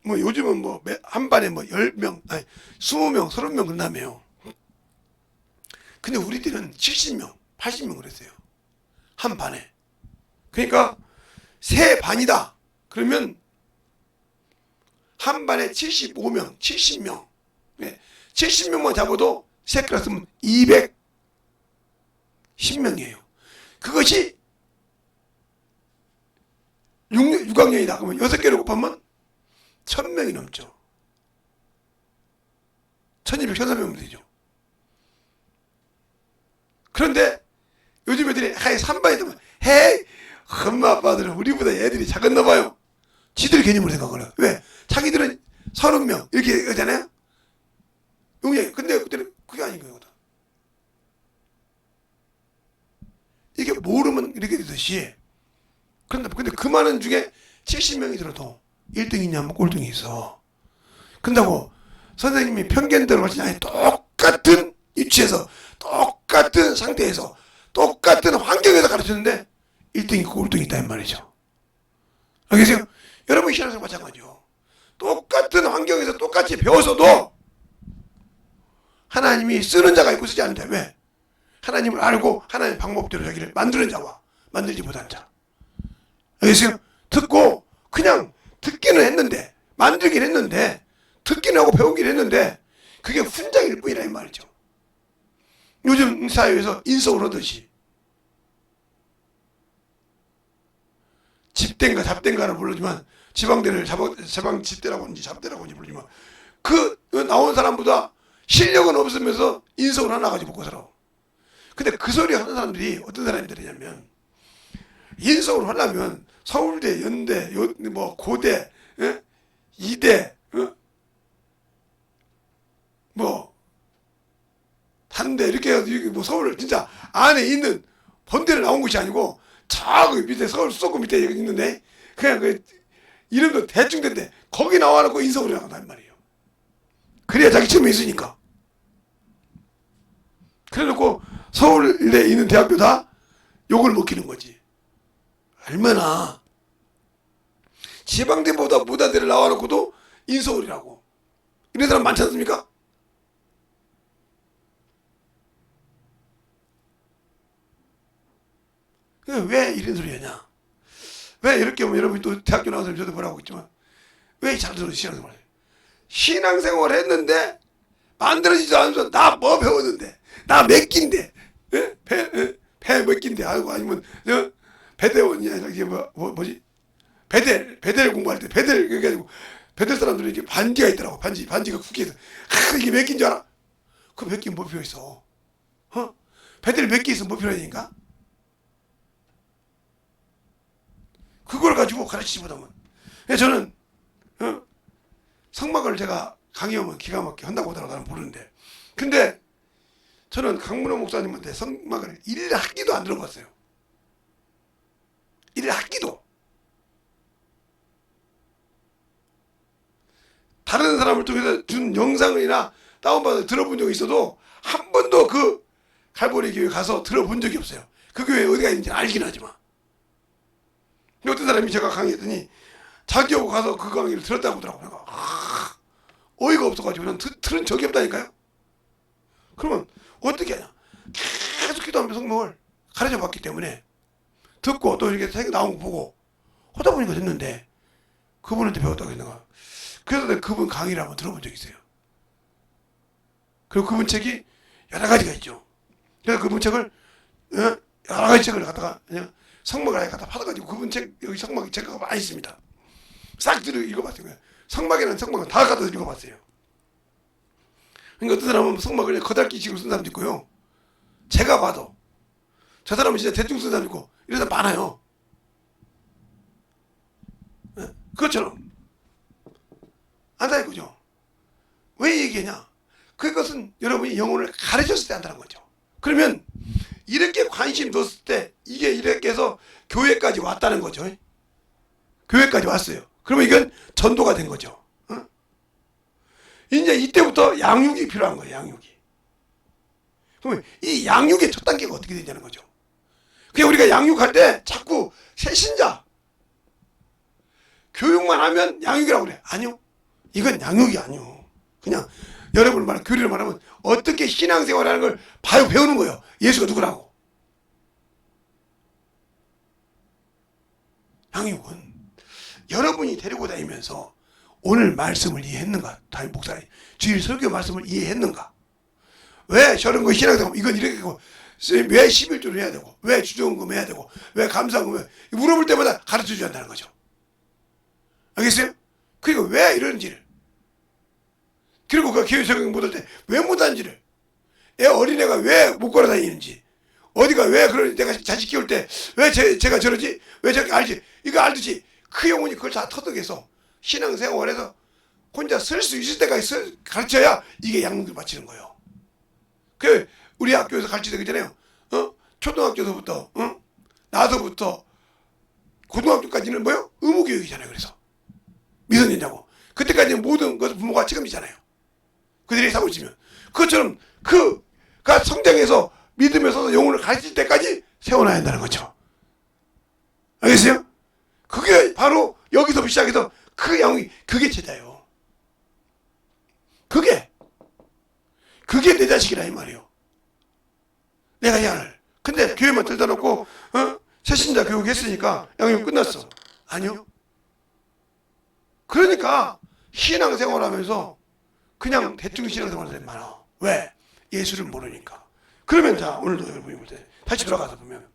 뭐 요즘은 뭐 한 반에 뭐 10명, 아니 20명, 30명 끝나매요. 근데 우리 때는 70명, 80명 그랬어요. 한 반에. 그러니까 세 반이다. 그러면 한 반에 75명, 70명. 70명만 잡아도 세 클래스면 210명이에요. 그것이 6학년이다. 그러면 6개로 곱하면 1000명이 넘죠. 1200, 1300명 되죠. 그런데 요즘 애들이 하이 3반이 되면 헤이 엄마 아빠들은 우리보다 애들이 작았나 봐요. 지들 개념으로 생각을 해요. 왜? 자기들은 30명 이렇게 하잖아요. 용량. 근데 그때는 그게 아닌 거예요. 이게 모르면 이렇게 되듯이. 근데 그 많은 중에 70명이 들어도 1등이냐 뭐 꼴등이 있어. 근다고 선생님이 편견대로 가르치지 아니 똑같은 위치에서 똑같은 상태에서 똑같은 환경에서 가르쳤는데 1등이 있고 꼴등이 있다 이 말이죠. 알겠어요? 여러분 신앙생활 마찬가지죠. 똑같은 환경에서 똑같이 배워서도 하나님이 쓰는 자가 있고 쓰지 않는 자. 왜? 하나님을 알고 하나님의 방법대로 자기를 만드는 자와 만들지 못하는 자. 알겠어요? 듣고 그냥 듣기는 했는데, 만들긴 했는데, 듣기는 하고 배우긴 했는데 그게 훈장일 뿐이라 이 말이죠. 요즘 사회에서 인성을 하듯이 집대인가 잡대인가를 부르지만 지방대를 지방 집대라고 하는지 잡대라고 하는지 부르지만 그 나온 사람보다 실력은 없으면서 인성을 하나 가지고 먹고 살아. 근데 그 소리 하는 사람들이 어떤 사람들이냐면 인성을 하려면 서울대, 연대, 뭐 고대, 이대, 뭐 단대 이렇게 해서 뭐 서울 진짜 안에 있는 본대를 나온 것이 아니고 저기 밑에 서울 수도권 밑에 있는데 그냥 그 이름도 대충 된데 거기 나와놓고 인성을 나간단 말이에요. 그래야 자기 책임이 있으니까. 그래놓고 서울에 있는 대학교 다 욕을 먹히는 거지. 얼마나 지방대보다 무단대를 나와놓고도 인서울이라고 이런 사람 많지 않습니까? 왜 이런 소리 하냐? 왜 이렇게 하면 여러분이 또 대학교 나와서 저도 뭐라고 했지만 왜 잘 들어 신앙생활 해? 신앙생활 했는데 만들어지지 않으면서 나 뭐 배웠는데 나 몇 끼인데 배 몇 끼인데 아이고 아니면 배대원이야 이게 뭐지 배대를 공부할 때 배대를 그게 아니고 배대 사람들이 이렇게 반지가 있더라고. 반지가 국기에서 이게 몇 끼인 줄 알아? 그 몇 끼 뭐 필요 있어? 배대를 몇 개 있으면 뭐 필요하니까? 그걸 가지고 가르치지 못하면. 저는 성막을 제가 강의하면 기가 막히게 한다고 하더라고 나는 모르는데. 근데 저는 강문호 목사님한테 성막을 1일 학기도 안 들어봤어요. 1일 학기도. 다른 사람을 통해서 준 영상이나 다운받아서 들어본 적이 있어도 한 번도 그 갈보리 교회 가서 들어본 적이 없어요. 그 교회 어디가 있는지 알긴 하지만. 어떤 사람이 제가 강의했더니 자기하고 가서 그 강의를 들었다고 하더라고요. 어이가 없어가지고 난 들은 적이 없다니까요. 그러면 어떻게 하냐? 계속 기도하면서 성경을 가르쳐 봤기 때문에 듣고 또 이렇게 책 나온 거 보고 하다 보니까 됐는데 그분한테 배웠다고 했는가. 그래서 내가 그분 강의를 한번 들어본 적이 있어요. 그리고 그분 책이 여러 가지가 있죠. 그래서 그분 책을 여러 가지 책을 갖다가 그냥 성막을 아예 갖다 받아가지고 그분 책 여기 성막이 책가 많이 있습니다. 싹 들어 읽어봤어요. 성막이라는 성막은 다 갖다 읽어봤어요. 그러니까 어떤 사람은 성막을 거달기식으로 쓴 사람도 있고요. 제가 봐도 저 사람은 진짜 대충 쓴 사람도 있고 이런 사람 많아요. 그것처럼 안다 이거죠. 왜 얘기하냐? 그것은 여러분이 영혼을 가르쳤을 때 한다는 거죠. 그러면 이렇게 관심 뒀을 때 이게 이렇게 해서 교회까지 왔다는 거죠. 교회까지 왔어요. 그러면 이건 전도가 된 거죠. 이제 이때부터 양육이 필요한 거예요. 양육이. 그러면 이 양육의 첫 단계가 어떻게 되냐는 거죠. 그냥 우리가 양육할 때 자꾸 새신자 교육만 하면 양육이라고 그래. 아니요. 이건 양육이 아니요. 그냥 여러분 말하는 교리를 말하면 어떻게 신앙생활하는 걸 배우는 거예요. 예수가 누구라고. 양육은 여러분이 데리고 다니면서 오늘 말씀을 이해했는가? 담임 목사님 주일 설교 말씀을 이해했는가? 왜 저런 거 신앙생활 이건 이렇게 하고 왜 11조를 해야 되고 왜 주정금 해야 되고 왜 감사금 물어볼 때마다 가르쳐 줘야 한다는 거죠. 알겠어요? 그리고 왜 이러는지를 그리고 그 교회 적용 못할 때 왜 못하는지를 어린애가 왜 못 걸어 다니는지 어디가 왜 그런 내가 자식 키울 때 왜 제가 저러지 왜 저렇게 알지 이거 알듯이 그 영혼이 그걸 다 터득해서 신앙생활에서 혼자 쓸 수 있을 때까지 가르쳐야 이게 양육을 마치는 거예요. 그 우리 학교에서 가르치는 거 있잖아요. 초등학교서부터 나서부터 고등학교까지는 뭐요? 의무교육이잖아요. 그래서 미성년자고 그때까지는 모든 것을 부모가 책임지잖아요. 그들이 사고 있으면 그것처럼 그가 성장해서 믿음에 서서 영혼을 가르칠 때까지 세워놔야 한다는 거죠. 알겠어요? 그게 바로 여기서 시작해서 그 영이 그게 제자예요. 그게 내 자식이라 이 말이에요. 내가 양을. 근데 교회만 들다 놓고 새신자 교육 했으니까 양육 끝났어. 아니요. 그러니까 신앙생활하면서 그냥 대충 신앙생활을 많아. 왜? 예수를 모르니까. 그러면 자, 오늘도 여러분이 볼 때 다시 돌아가서 보면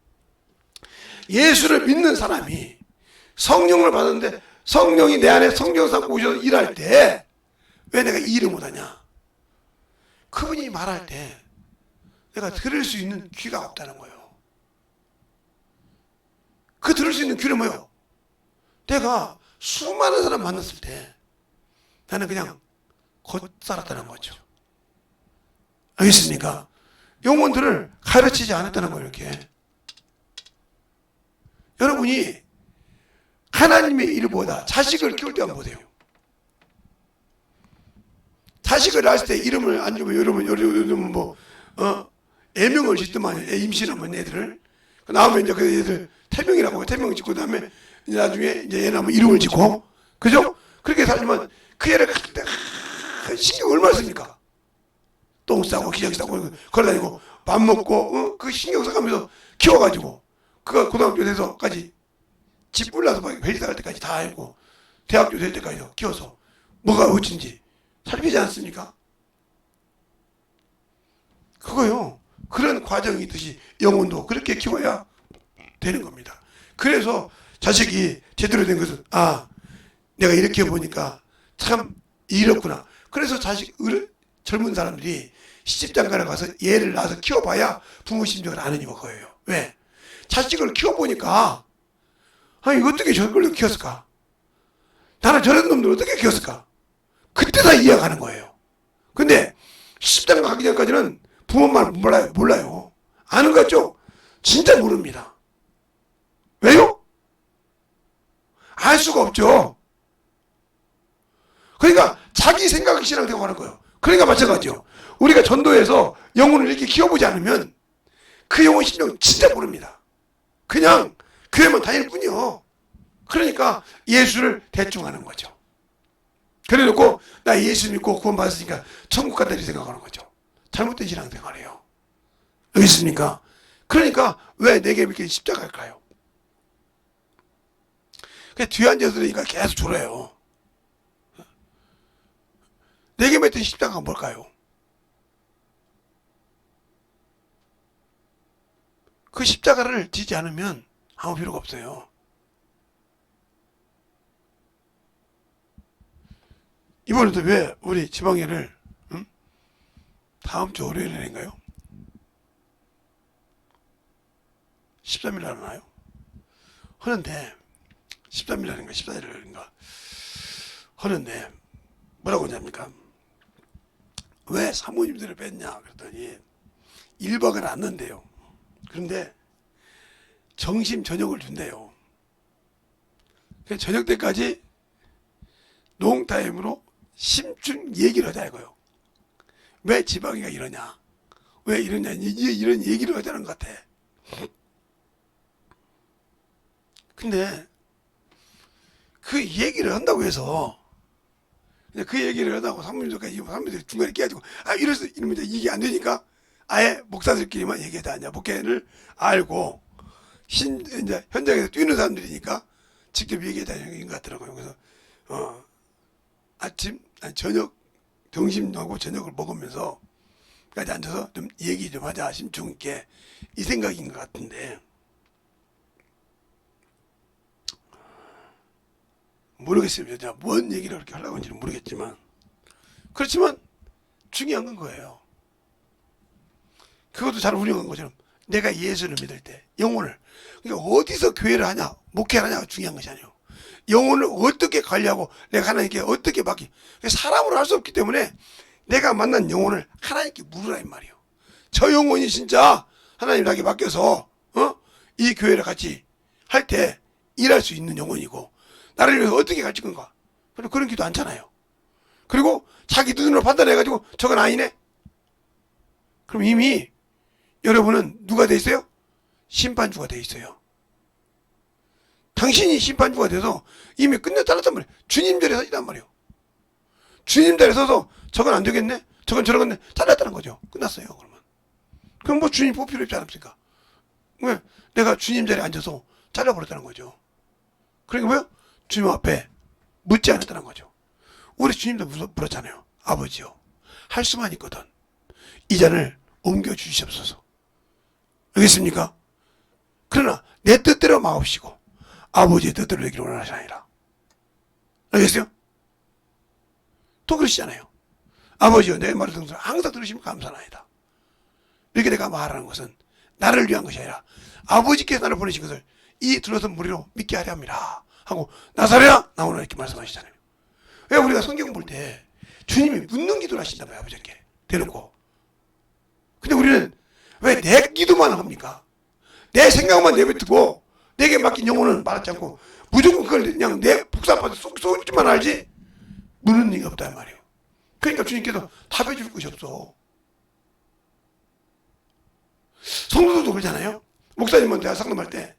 예수를 믿는 사람이 성령을 받았는데 성령이 내 안에 성령 삼고 오셔서 일할 때 왜 내가 일을 못하냐? 그분이 말할 때 내가 들을 수 있는 귀가 없다는 거예요. 그 들을 수 있는 귀는 뭐예요? 내가 수많은 사람 만났을 때 나는 그냥 곧 살았다는 거죠. 알겠습니까? 영혼들을 가르치지 않았다는 거예요. 이렇게 여러분이 하나님의 일보다 자식을 키울 때 한번 보세요. 자식을 낳았을 때 이름을 안 주면 여러분 뭐 애명을 짓더만 임신하면 애들을 나오면 이제 그 애들 태명이라고 태명 짓고 그다음에 이제 나중에 이제 애 나면 이름을 짓고 그죠? 그렇게 살면 그 애를 신경 얼마나 씁니까? 똥 싸고 기저귀 싸고 걸어다니고 밥 먹고 그 신경 써가면서 키워가지고 그가 고등학교 돼서까지 집 불나서 막 회사 갈 때까지 다 알고 대학교 될 때까지 키워서 뭐가 어쩐지 살피지 않습니까? 그거요. 그런 과정이 있듯이 영혼도 그렇게 키워야 되는 겁니다. 그래서 자식이 제대로 된 것은 내가 이렇게 보니까 참 이렇구나. 그래서 젊은 사람들이 시집장가를 가서 얘를 낳아서 키워봐야 부모 심정을 아는 이유가 그거예요. 왜? 자식을 키워보니까 아니 어떻게 저런 걸 키웠을까? 나는 저런 놈들 어떻게 키웠을까? 그때 다 이해가는 거예요. 근데 시집장가 가기 전까지는 부모 말 몰라요. 아는 거 같죠? 진짜 모릅니다. 왜요? 알 수가 없죠. 그러니까 자기 생각이 신앙되고 하는 거예요. 그러니까 마찬가지죠. 우리가 전도해서 영혼을 이렇게 키워보지 않으면 그 영혼 심령 진짜 모릅니다. 그냥 교회만 다닐 뿐이요. 그러니까 예수를 대충 하는 거죠. 그래놓고 나 예수 믿고 구원 받았으니까 천국 간다 이렇게 생각하는 거죠. 잘못된 신앙생활이에요. 알겠습니까? 그러니까 왜 내게 이렇게 십자가일까요? 뒤에 앉아서 그러니까 계속 졸아요. 내게 맺힌 십자가가 뭘까요? 그 십자가를 지지 않으면 아무 필요가 없어요. 이번에도 왜 우리 지방회를 다음 주 월요일인가요? 13일 날 하나요? 하는데 13일 날인가 14일 날인가 하는데 뭐라고 하냐니까 왜 사모님들을 뺐냐 그랬더니 1박을 안 넣는데요. 그런데 점심 저녁을 준대요. 저녁 때까지 농타임으로 심층 얘기를 하자 이거요. 왜 지방이가 이러냐? 왜 이러냐? 이런 얘기를 하자는 것 같아. 근데 그 얘기를 한다고 해서 그 얘기를 하다고 사모님들이 중간에 끼가지고 이러면 이게 안 되니까 아예 목사들끼리만 얘기하자. 이제 목회를 알고 이제 현장에서 뛰는 사람들이니까 직접 얘기하자는 것 같더라고요. 그래서 저녁 점심하고 저녁을 먹으면서 까지 앉아서 좀 얘기 좀 하자 심층 있게 이 생각인 것 같은데 모르겠습니다. 제가 뭔 얘기를 그렇게 하려고 하는지는 모르겠지만 그렇지만 중요한 건 거예요. 그것도 잘 운영한 것처럼 내가 예수를 믿을 때 영혼을 그러니까 어디서 교회를 하냐 목회를 하냐가 중요한 것이 아니에요. 영혼을 어떻게 관리하고 내가 하나님께 어떻게 맡기 사람으로 할 수 없기 때문에 내가 만난 영혼을 하나님께 물으라 이 말이에요. 저 영혼이 진짜 하나님에게 맡겨서 이 교회를 같이 할 때 일할 수 있는 영혼이고 나를 위해서 어떻게 가르칠 건가 그런 기도 않잖아요. 그리고 자기 눈으로 판단해가지고 저건 아니네 그럼 이미 여러분은 누가 돼 있어요? 심판주가 돼 있어요. 당신이 심판주가 돼서 이미 끝냈다는 말이에요. 주님 자리에 서있단 말이에요. 주님 자리에 서서 저건 안 되겠네? 저건 저러겠네? 잘랐다는 거죠. 끝났어요, 그러면. 그럼 뭐 주님 뽑힐 필요 없지 않습니까? 왜? 내가 주님 자리에 앉아서 잘라버렸다는 거죠. 그러니까 뭐요? 주님 앞에 묻지 않았다는 거죠. 우리 주님도 물었잖아요. 아버지요, 할 수만 있거든 이 잔을 옮겨주시옵소서. 알겠습니까? 그러나 내 뜻대로 마옵시고 아버지의 뜻대로 되기를 원하시나이다. 알겠어요? 또 그러시잖아요. 아버지요, 내 말을 항상 들으시면 감사나이다. 이렇게 내가 말하는 것은 나를 위한 것이 아니라 아버지께서 나를 보내신 것을 이 들어선 무리로 믿게 하려 합니다 하고 나사렛아 나오라 이렇게 말씀하시잖아요. 왜 우리가 성경 볼 때 주님이 묻는 기도를 하신다고요, 아버지께 대놓고. 근데 우리는 왜 내 기도만 합니까? 내 생각만 내뱉고 내게 맡긴 영혼은 말하지 않고 무조건 그걸 그냥 내 복사받아 쏟지만 알지 묻는 일이 없단 말이에요. 그러니까 주님께서 답해 줄 것이 없어. 성도들도 그러잖아요. 목사님은 내가 상담할 때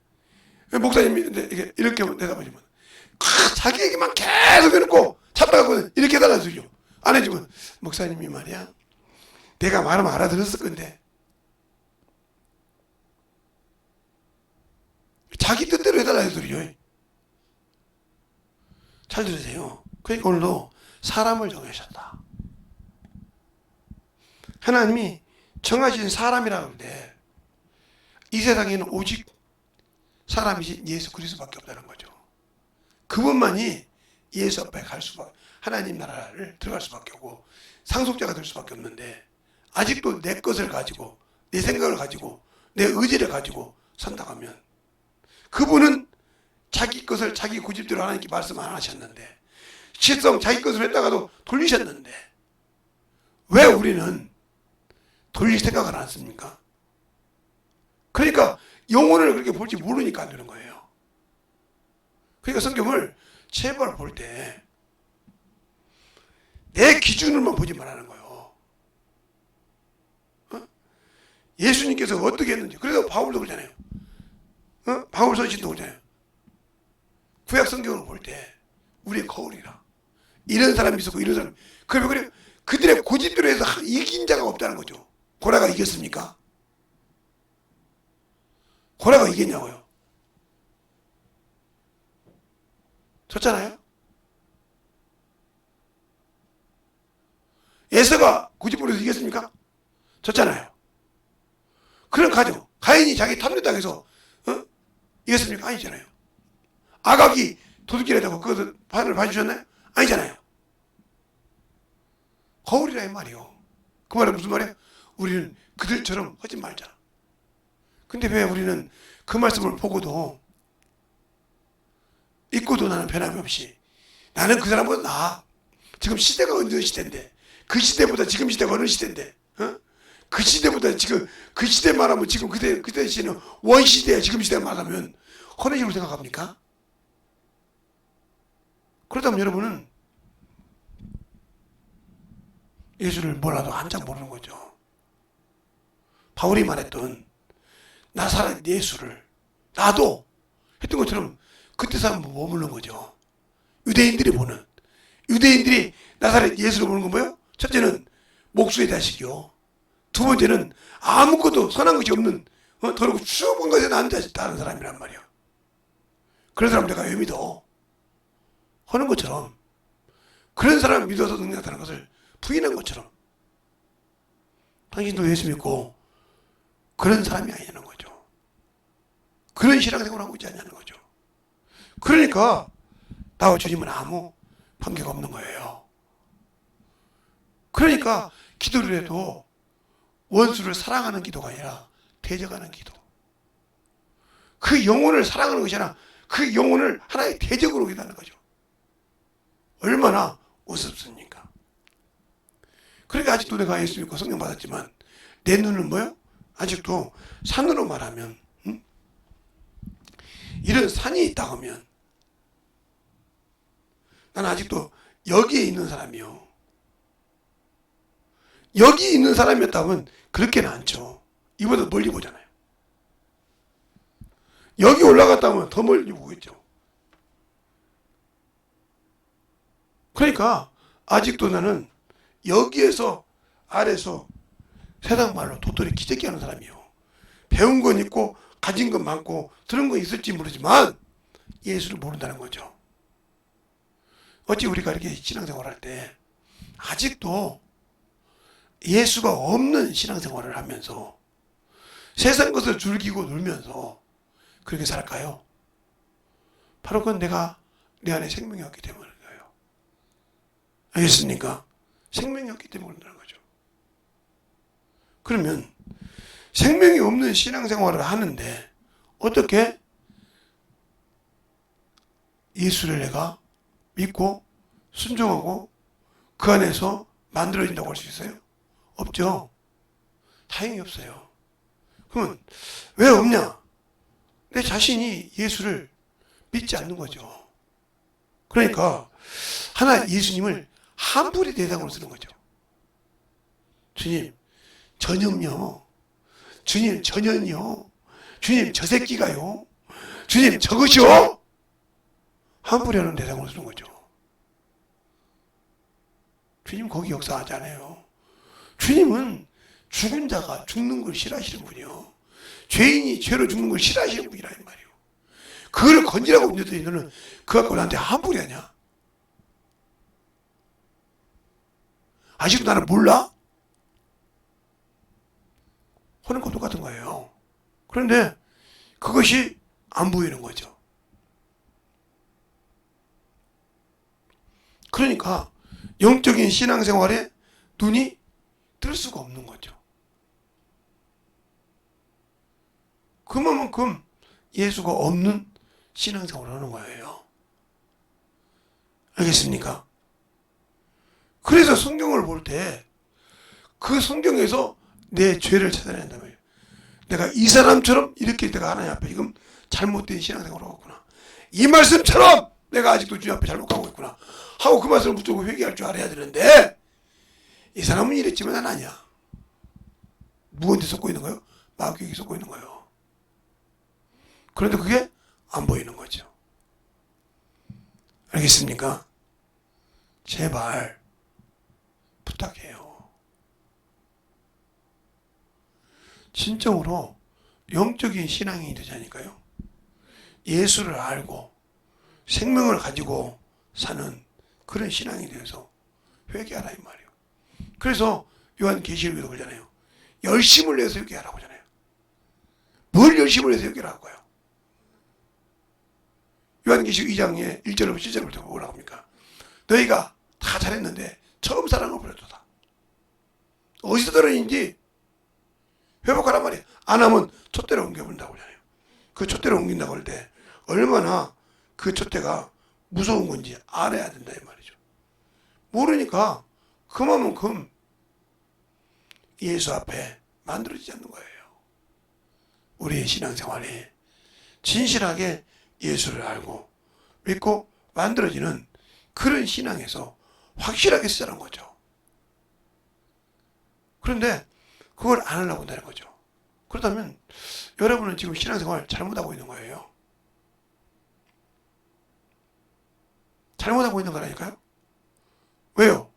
목사님이 이렇게 대답하시면 자기 얘기만 계속 해놓고 찾다가 이렇게 해달라 소리죠. 안 해주면 목사님이 말이야 내가 말하면 알아들었을 건데 자기 뜻대로 해달라 소리죠. 잘 들으세요. 그러니까 오늘도 사람을 정하셨다. 하나님이 정하신 사람이라고 하는데 이 세상에는 오직 사람이신 예수 그리스도밖에 없다는 거죠. 그분만이 예수 앞에 갈 수밖에, 하나님 나라를 들어갈 수밖에 없고 상속자가 될 수밖에 없는데 아직도 내 것을 가지고 내 생각을 가지고 내 의지를 가지고 산다고 하면 그분은 자기 것을 자기 고집대로 하나님께 말씀 안 하셨는데 실성 자기 것으로 했다가도 돌리셨는데 왜 우리는 돌릴 생각을 안 했습니까? 그러니까 영혼을 그렇게 볼지 모르니까 안 되는 거예요. 그러니까 성경을 제발 볼 때 내 기준으로만 보지 말라는 거예요. 예수님께서 어떻게 했는지. 그래서 바울도 그러잖아요. 바울 서신도 그러잖아요. 구약 성경을 볼 때 우리의 거울이라. 이런 사람이 있었고 이런 사람이. 그래 그들의 고집대로 해서 이긴 자가 없다는 거죠. 고라가 이겼습니까? 고라가 이겼냐고요? 졌잖아요? 에서가 고집부로 해서 이겼습니까? 졌잖아요. 그런 가정, 가인이 자기 탐욕당해서 이겼습니까? 아니잖아요. 아각이 도둑질했다고 그것을 판을 봐주셨나요? 아니잖아요. 거울이라 이 말이요. 그 말은 무슨 말이에요? 우리는 그들처럼 하지 말자. 근데 왜 우리는 그 말씀을 보고도 읽고도 나는 변함이 없이 나는 그 사람보다 나아. 지금 시대가 어느 시대인데 그 시대보다 지금 시대가 어느 시대인데 그 시대보다 지금 그 시대 말하면 지금 그때 시대는 원시대야. 지금 시대 말하면 어느 식으로 생각합니까? 그렇다면 여러분은 예수를 몰라도 한참 모르는 거죠. 바울이 말했던 나사렛 예수를 나도 했던 것처럼 그때 사람 머무는 거죠. 유대인들이 나사렛 예수를 보는 건 뭐예요? 첫째는 목수의 자식이요. 두 번째는 아무것도 선한 것이 없는 더럽고 추억한 것에 다른 사람이란 말이에요. 그런 사람 내가 왜 믿어? 하는 것처럼 그런 사람을 믿어서 능력하다는 것을 부인한 것처럼 당신도 예수 믿고 그런 사람이 아니냐는 거죠. 그런 신앙생활을 하고 있지 않냐는 거죠. 그러니까 나와 주님은 아무 관계가 없는 거예요. 그러니까 기도를 해도 원수를 사랑하는 기도가 아니라 대적하는 기도. 그 영혼을 사랑하는 것이 아니라 그 영혼을 하나의 대적으로 기도하는 거죠. 얼마나 우습습니까? 그러니까 아직도 내가 예수 믿고 성령 받았지만 내 눈은 뭐예요? 아직도 산으로 말하면 이런 산이 있다고 하면 나는 아직도 여기에 있는 사람이요. 여기 있는 사람이었다면 그렇게는 않죠. 이보다 멀리 보잖아요. 여기 올라갔다면 더 멀리 보겠죠. 그러니까 아직도 나는 여기에서 아래서 세상 말로 도토리 기저귀 하는 사람이요. 배운 건 있고 가진 건 많고 들은 건 있을지 모르지만 예수를 모른다는 거죠. 어찌 우리가 이렇게 신앙생활할 때 아직도 예수가 없는 신앙생활을 하면서 세상 것을 즐기고 놀면서 그렇게 살까요? 바로 그건 내 안에 생명이 없기 때문인 거예요. 알겠습니까? 생명이 없기 때문에 그런다는 거죠. 그러면 생명이 없는 신앙생활을 하는데 어떻게 예수를 내가 믿고 순종하고 그 안에서 만들어진다고 할 수 있어요? 없죠. 다행히 없어요. 그러면 왜 없냐? 내 자신이 예수를 믿지 않는 거죠. 그러니까 하나 예수님을 함부로 대상으로 쓰는 거죠. 주님, 전염요. 주님, 전연요. 주님, 저 새끼가요. 주님, 저것이요. 함부로 하는 대상으로 쓰는 거죠. 주님 거기 역사하지 않아요. 주님은 죽은 자가 죽는 걸 싫어하시는 분이요. 죄인이 죄로 죽는 걸 싫어하시는 분이란 말이에요. 그걸 건지라고 믿더니 너는 그거 갖고 나한테 함부로 하냐? 아직도 나를 몰라? 하는 거 똑같은 거예요. 그런데 그것이 안 보이는 거죠. 그러니까 영적인 신앙생활에 눈이 뜰 수가 없는 거죠. 그만큼 예수가 없는 신앙생활을 하는 거예요. 알겠습니까? 그래서 성경을 볼 때 그 성경에서 내 죄를 찾아내야 한단 말이에요. 내가 이 사람처럼 이렇게 내가 하나님 앞에 지금 잘못된 신앙생활을 하고 있구나. 이 말씀처럼 내가 아직도 주님 앞에 잘못 가고 있구나. 하고 그 말씀을 붙들고 회개할 줄 알아야 되는데 이 사람은 이랬지만 난 아니야. 누구한테 속고 있는 거예요? 마귀에게 속고 있는 거예요. 그런데 그게 안 보이는 거죠. 알겠습니까? 제발 부탁해요. 진정으로 영적인 신앙이 되자니까요. 예수를 알고 생명을 가지고 사는 그런 신앙이 되어서 회개하라 이 말이에요. 그래서 요한계시록에도 그러잖아요. 열심을 내서 회개하라고 하잖아요. 뭘 열심을 내서 회개하라고 해요? 요한계시록 2장에 1절부터 7절부터 뭐라고 합니까? 너희가 다 잘했는데 처음 사랑을 버렸도다. 어디서 들었는지 회복하란 말이에요. 안 하면 촛대로 옮겨본다고 하잖아요. 그 촛대로 옮긴다고 할 때 얼마나 그 촛대가 무서운 건지 알아야 된다 이 말이죠. 모르니까 그만큼 예수 앞에 만들어지지 않는 거예요. 우리의 신앙생활이 진실하게 예수를 알고 믿고 만들어지는 그런 신앙에서 확실하게 쓰자는 거죠. 그런데 그걸 안 하려고 한다는 거죠. 그렇다면 여러분은 지금 신앙생활 잘못하고 있는 거예요. 잘못하고 있는 거라니까요. 왜요?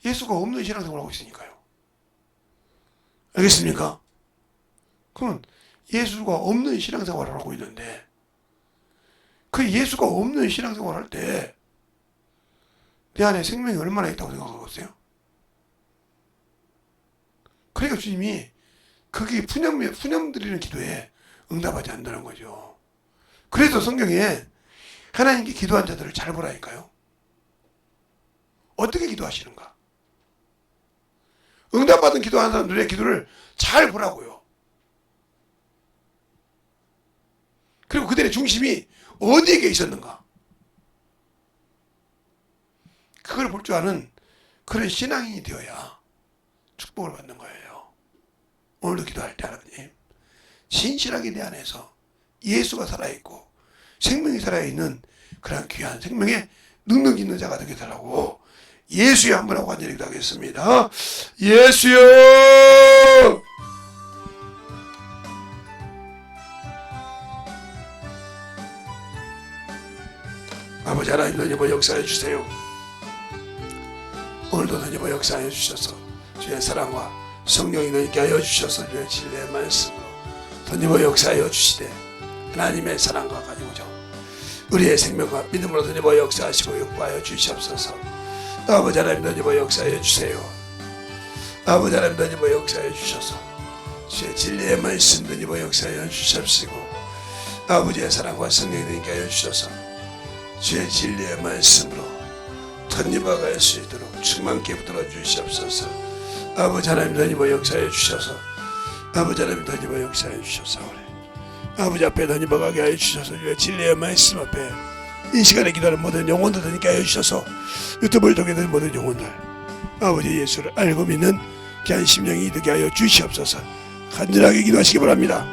예수가 없는 신앙생활을 하고 있으니까요. 알겠습니까? 그러면 예수가 없는 신앙생활을 하고 있는데 그 예수가 없는 신앙생활을 할 때 내 안에 생명이 얼마나 있다고 생각하고 있어요? 그러니까 주님이 그게 푸념 드리는 기도에 응답하지 않는다는 거죠. 그래서 성경에 하나님께 기도한 자들을 잘 보라니까요. 어떻게 기도하시는가? 응답받은 기도하는 사람들의 기도를 잘 보라고요. 그리고 그들의 중심이 어디에 있었는가? 그걸 볼 줄 아는 그런 신앙인이 되어야 축복을 받는 거예요. 오늘도 기도할 때 하나님 진실하게 내 안에서 예수가 살아있고 생명이 살아있는 그런 귀한 생명의 능력 있는 자가 되게 달라고 예수여 한번 하고 간절히 기도하겠습니다. 예수여! 아버지 하나님 던져버 역사해 주세요. 오늘도 던져버 역사해 주셔서 주의 사랑과 성령이 너희께 하여 주셔서 주의 진리의 말씀으로 던져버 역사하여 주시되 하나님의 사랑과 가지고자 우리의 생명과 믿음으로 던져버 역사하시고 역과하여 주시옵소서. 아버지 하나님 던져버 역사해 주세요. 아버지 하나님 던져버 역사해 주셔서 주의 진리의 말씀 던져버 역사하여 주시옵시고 아버지의 사랑과 성령이 너희께 하여 주셔서 주의 진리의 말씀으로 던져박아갈 수 있도록 충만케 붙들어 주시옵소서. 아버지 하나님 던져버 역사해 주셔서 아버지 하나님 던져버 역사해 주셔서 우리 아버지 앞에 던져박게 하여 주셔서 주의 진리의 말씀 앞에 이 시간에 기도하는 모든 영혼들 던지게 하여 주셔서 유튜브를 통해 된 모든 영혼들 아버지 예수를 알고 믿는 귀한 심령이 되게 하여 주시옵소서. 간절하게 기도하시기 바랍니다.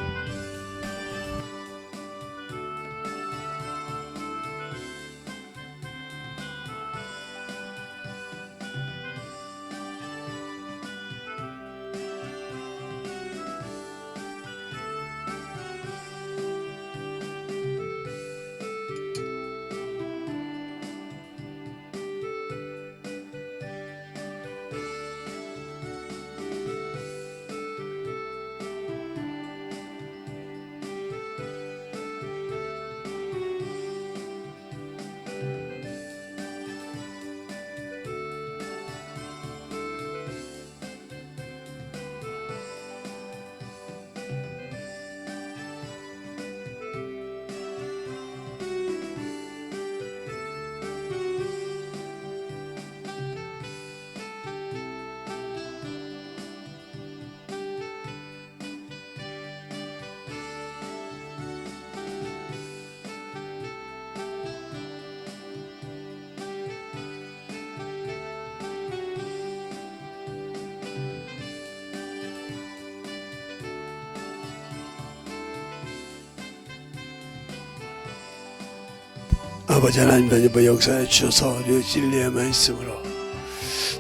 아버지 하나님 던져봐 역사해 주셔서 우리 진리의 말씀으로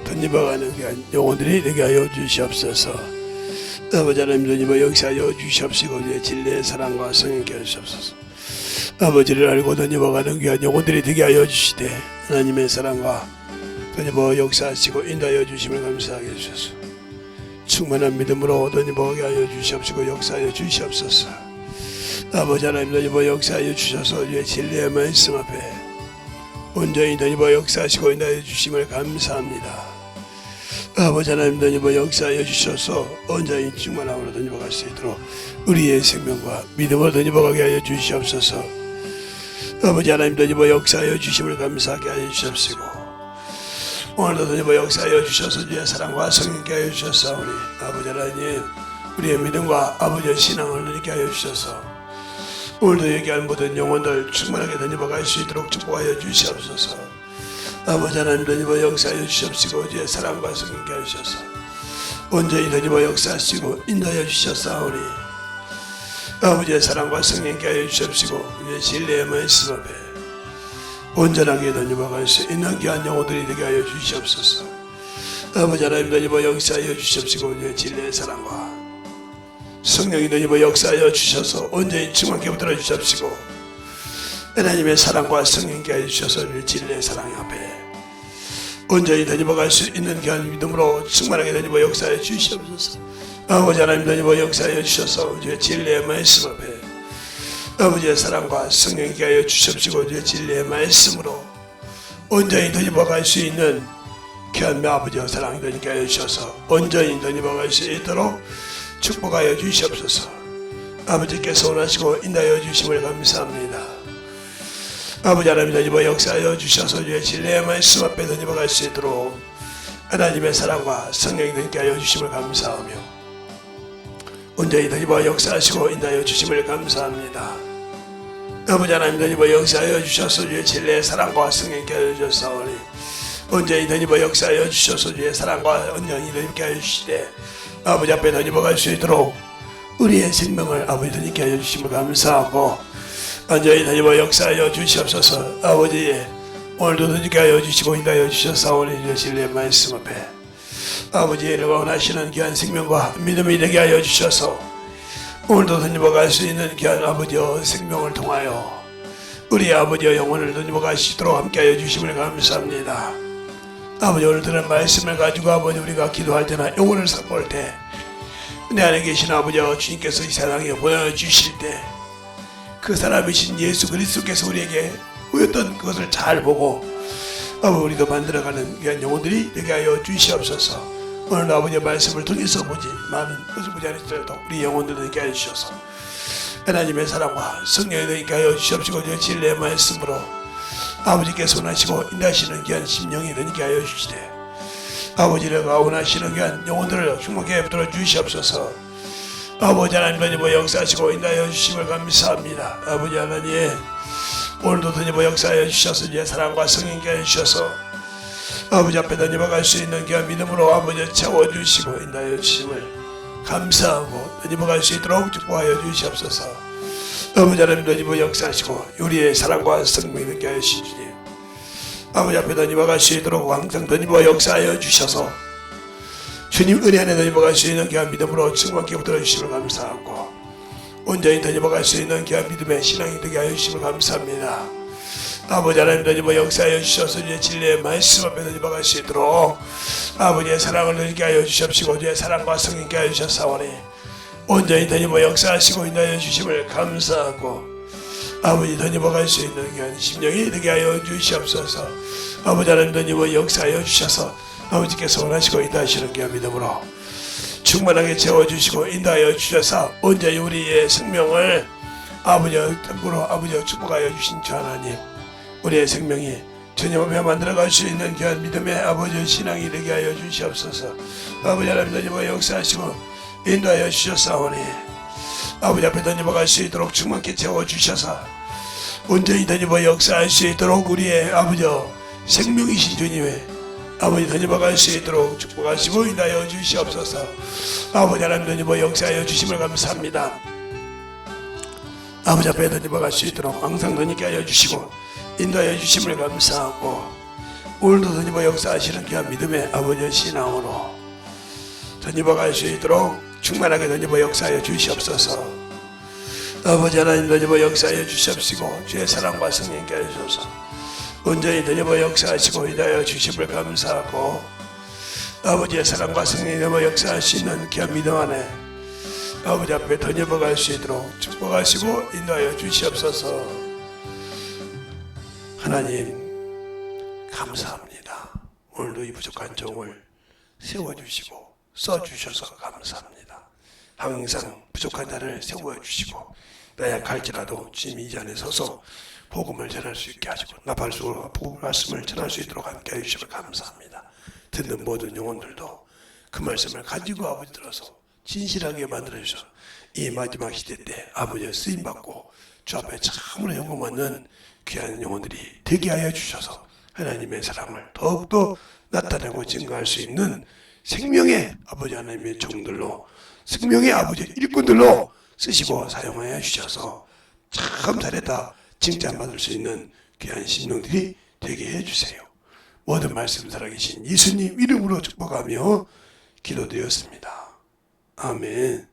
던져봐가는 귀한 영혼들이 되게 하여 주시옵소서. 아버지 하나님 던져봐 역사하여 주시옵시고 우리의 진리의 사랑과 성령께 하여 주시옵소서. 아버지를 알고 던져봐가는 귀한 영혼들이 되게 하여 주시되 하나님의 사랑과 던져봐 역사하시고 인도하여 주심을 감사하게 해주셔서 충만한 믿음으로 던져보게 하여 주시옵시고 역사하여 주시옵소서. 아버지 하나님 던져봐 역사하여 주셔서 주의 진리의 말씀 앞에 온전히 던져봐 역사하시고 인도하여 주심을 감사합니다. 아버지 하나님 던져봐 역사하여 주셔서 온전히 충만함으로 던져봐갈 수 있도록 우리의 생명과 믿음으로 던져봐가게 하여 주시옵소서. 아버지 하나님 던져봐 역사하여 주심을 감사하게 하여 주시옵시고 오늘도 던져봐 역사하여 주셔서 주의 사랑과 성령께 하여 주셔서 우리 아버지 하나님 우리의 믿음과 아버지의 신앙을 느끼게 하여 주셔서 오늘도 얘기할 모든 영혼들 충만하게 던져봐갈 수 있도록 축복하여 주시옵소서. 아버지 하나님 던져봐 역사하여 주시옵시고 주의 사랑과 성령께 하여 주셔서 온전히 던져봐 역사하시고 인도하여 주셨사오니 아버지의 사랑과 성령께 하여 주시옵시고 우리의 진리의 말씀 앞에 온전하게 던져봐갈 수 있는 귀한 영혼들이 되게 하여 주시옵소서. 아버지 하나님 던져봐 역사하여 주시옵시고 우리의 진리의 사랑과 성령이 던져봐 역사하여 주셔서 온전히 충만케 붙들어 주시옵시고 하나님의 사랑과 성령께 하여 주셔서 우리의 진리의 사랑 앞에 온전히 던져봐갈 수 있는 귀한 믿음으로 충만하게 던져봐 역사하여 주시옵소서. 아버지 하나님 던져봐 역사하여 주셔서 우리의 진리의 말씀 앞에 아버지의 사랑과 성령께 하여 주시옵시고 우리의 진리의 말씀으로 온전히 던져봐갈 수 있는 귀한 아버지의 사랑이 되게 하여 주셔서 온전히 던져봐갈 수 있도록 축복하여 주시옵소서. 아버지께서 원하시고 인도하여 주심을 감사합니다. 아버지 하나님 던져봐 역사하여 주셔서 주의 진리의 말씀 앞에 던져봐갈 수 있도록 하나님의 사랑과 성령이 되게 하여 주심을 감사하며 온전히 던져봐 역사하시고 인도하여 주심을 감사합니다. 아버지 하나님 던져봐 역사하여 주셔서 주의 진리의 사랑과 성령께 하여 주셨사오니 온전히 던져봐 역사하여 주셔서 주의 사랑과 온전히 되게 하여 주시되 아버지 앞에 던져봐갈 수 있도록 우리의 생명을 아버지 던지게 하여 주심을 감사하고 온전히 던져봐 역사하여 주시옵소서. 아버지 오늘도 던지게 하여 주시고 인도하여 주셨사오니 진리의 말씀 앞에 아버지를 원하시는 귀한 생명과 믿음이 되게 하여 주셔서 오늘도 던져봐갈 수 있는 귀한 아버지의 생명을 통하여 우리 아버지의 영혼을 눈여겨가시도록 함께하여 주심을 감사합니다. 아버지, 오늘 들은 말씀을 가지고 아버지 우리가 기도할 때나 영혼을 선포할 때 내 안에 계신 아버지와 주님께서 이 세상에 보여주실 때 그 사람이신 예수 그리스도께서 우리에게 보였던 그것을 잘 보고 아버지 우리도 만들어가는 귀한 영혼들이 되게 하여 주시옵소서. 오늘 아버지의 말씀을 통해서 보지 많은 것을 보지 않을지라도 우리 영혼들도 있게 하여 주셔서 하나님의 사랑과 성령이 있게 하여 주시옵시고 주의 진리의 말씀으로 아버지께서 원하시고 인도하시는 귀한 심령이 되게 하여 주시되 아버지를 원하시는 귀한 영혼들을 충만하게 붙들어 주시옵소서. 아버지 하나님 뭐 역사하시고 인도하여 주심을 감사합니다. 아버지 하나님 오늘도 뭐 역사하여 주셔서 이제 사랑과 성령께 하여 주셔서 아버지 앞에 던져갈 수 있는 귀한 믿음으로 아버지 채워주시고 인도하여 주심을 감사하고 던져갈 수 있도록 축복하여 주시옵소서. 아버지 하나님 던져 역사하시고 우리의 사랑과 성령이 있게 하여 주시니 아버지 앞에 던져갈 수 있도록 항상 던져 역사하여 주셔서 주님 은혜 안에 던져갈 수 있는 귀한 믿음으로 충만케 붙들어 주심을 감사하고 온전히 던져갈 수 있는 귀한 믿음의 신앙이 되게 하여 주심을 감사합니다. 아버지 하나님 던져 역사하여 주셔서 이제 진리의 말씀 앞에 던져갈 수 있도록 아버지의 사랑을 느끼게 하여 주시옵시고 주의 사랑과 성령께 하여 주셨사오니 온전히 던져 역사하시고 인도하여 주심을 감사하고 아버지 던져갈 수 있는 귀한 심령이 되게 하여 주시옵소서. 아버지 하나님 던져 역사하여 주셔서 아버지께서 원하시고 인도하시는 귀한 믿음으로 충만하게 채워주시고 인도하여 주셔서 온전히 우리의 생명을 아버지의 temp으로 아버지의 축복하여 주신 주 하나님, 우리의 생명이 주님 앞에 만들어갈 수 있는 귀한 믿음의 아버지의 신앙이 되게 하여 주시옵소서. 아버지 하나님 던져 역사하시고 인도하여 주셨사오니 아버지 앞에 던져갈 수 있도록 충만케 채워주셔서 온전히 던져 역사할 수 있도록 우리의 아버지 생명이신 주님의 아버지 던져갈 수 있도록 축복하시고 인도하여 주시옵소서. 아버지 하나님 던져 역사하여 주심을 감사합니다. 아버지 앞에 던져갈 수 있도록 항상 던지게 하여 주시고 인도하여 주심을 감사하고 오늘도 던져 역사하시는 귀한 믿음의 아버지의 신앙으로 던져갈 수 있도록 충만하게 던져 역사하여 주시옵소서. 아버지 하나님 던져 역사하여 주시옵시고 주의 사랑과 성령께 하여 주셔서 온전히 던져 역사하시고 인도하여 주심을 감사하고 아버지의 사랑과 성령이 던져 역사할 수 있는 귀한 믿음 안에 아버지 앞에 던져갈 수 있도록 축복하시고 인도하여 주시옵소서. 하나님 감사합니다. 오늘도 이 부족한 종을 세워주시고 써주셔서 감사합니다. 항상 부족한 자를 세워주시고 나약할지라도 주님 이 자리에 서서 복음을 전할 수 있게 하시고 나팔수로 복음 말씀을 전할 수 있도록 함께 해주시면 감사합니다. 듣는 모든 영혼들도 그 말씀을 가지고 아버지 들어서 진실하게 만들어주셔서 이 마지막 시대 때 아버지의 쓰임받고 주 앞에 참으로 영광받는 귀한 영혼들이 되게 하여 주셔서 하나님의 사랑을 더욱더 나타내고 증거할 수 있는 생명의 아버지 하나님의 종들로 생명의 아버지 일꾼들로 쓰시고 사용하여 주셔서 참 잘했다 칭찬받을 수 있는 귀한 심령들이 되게 해주세요. 모든 말씀 살아계신 예수님 이름으로 축복하며 기도드렸습니다. 아멘.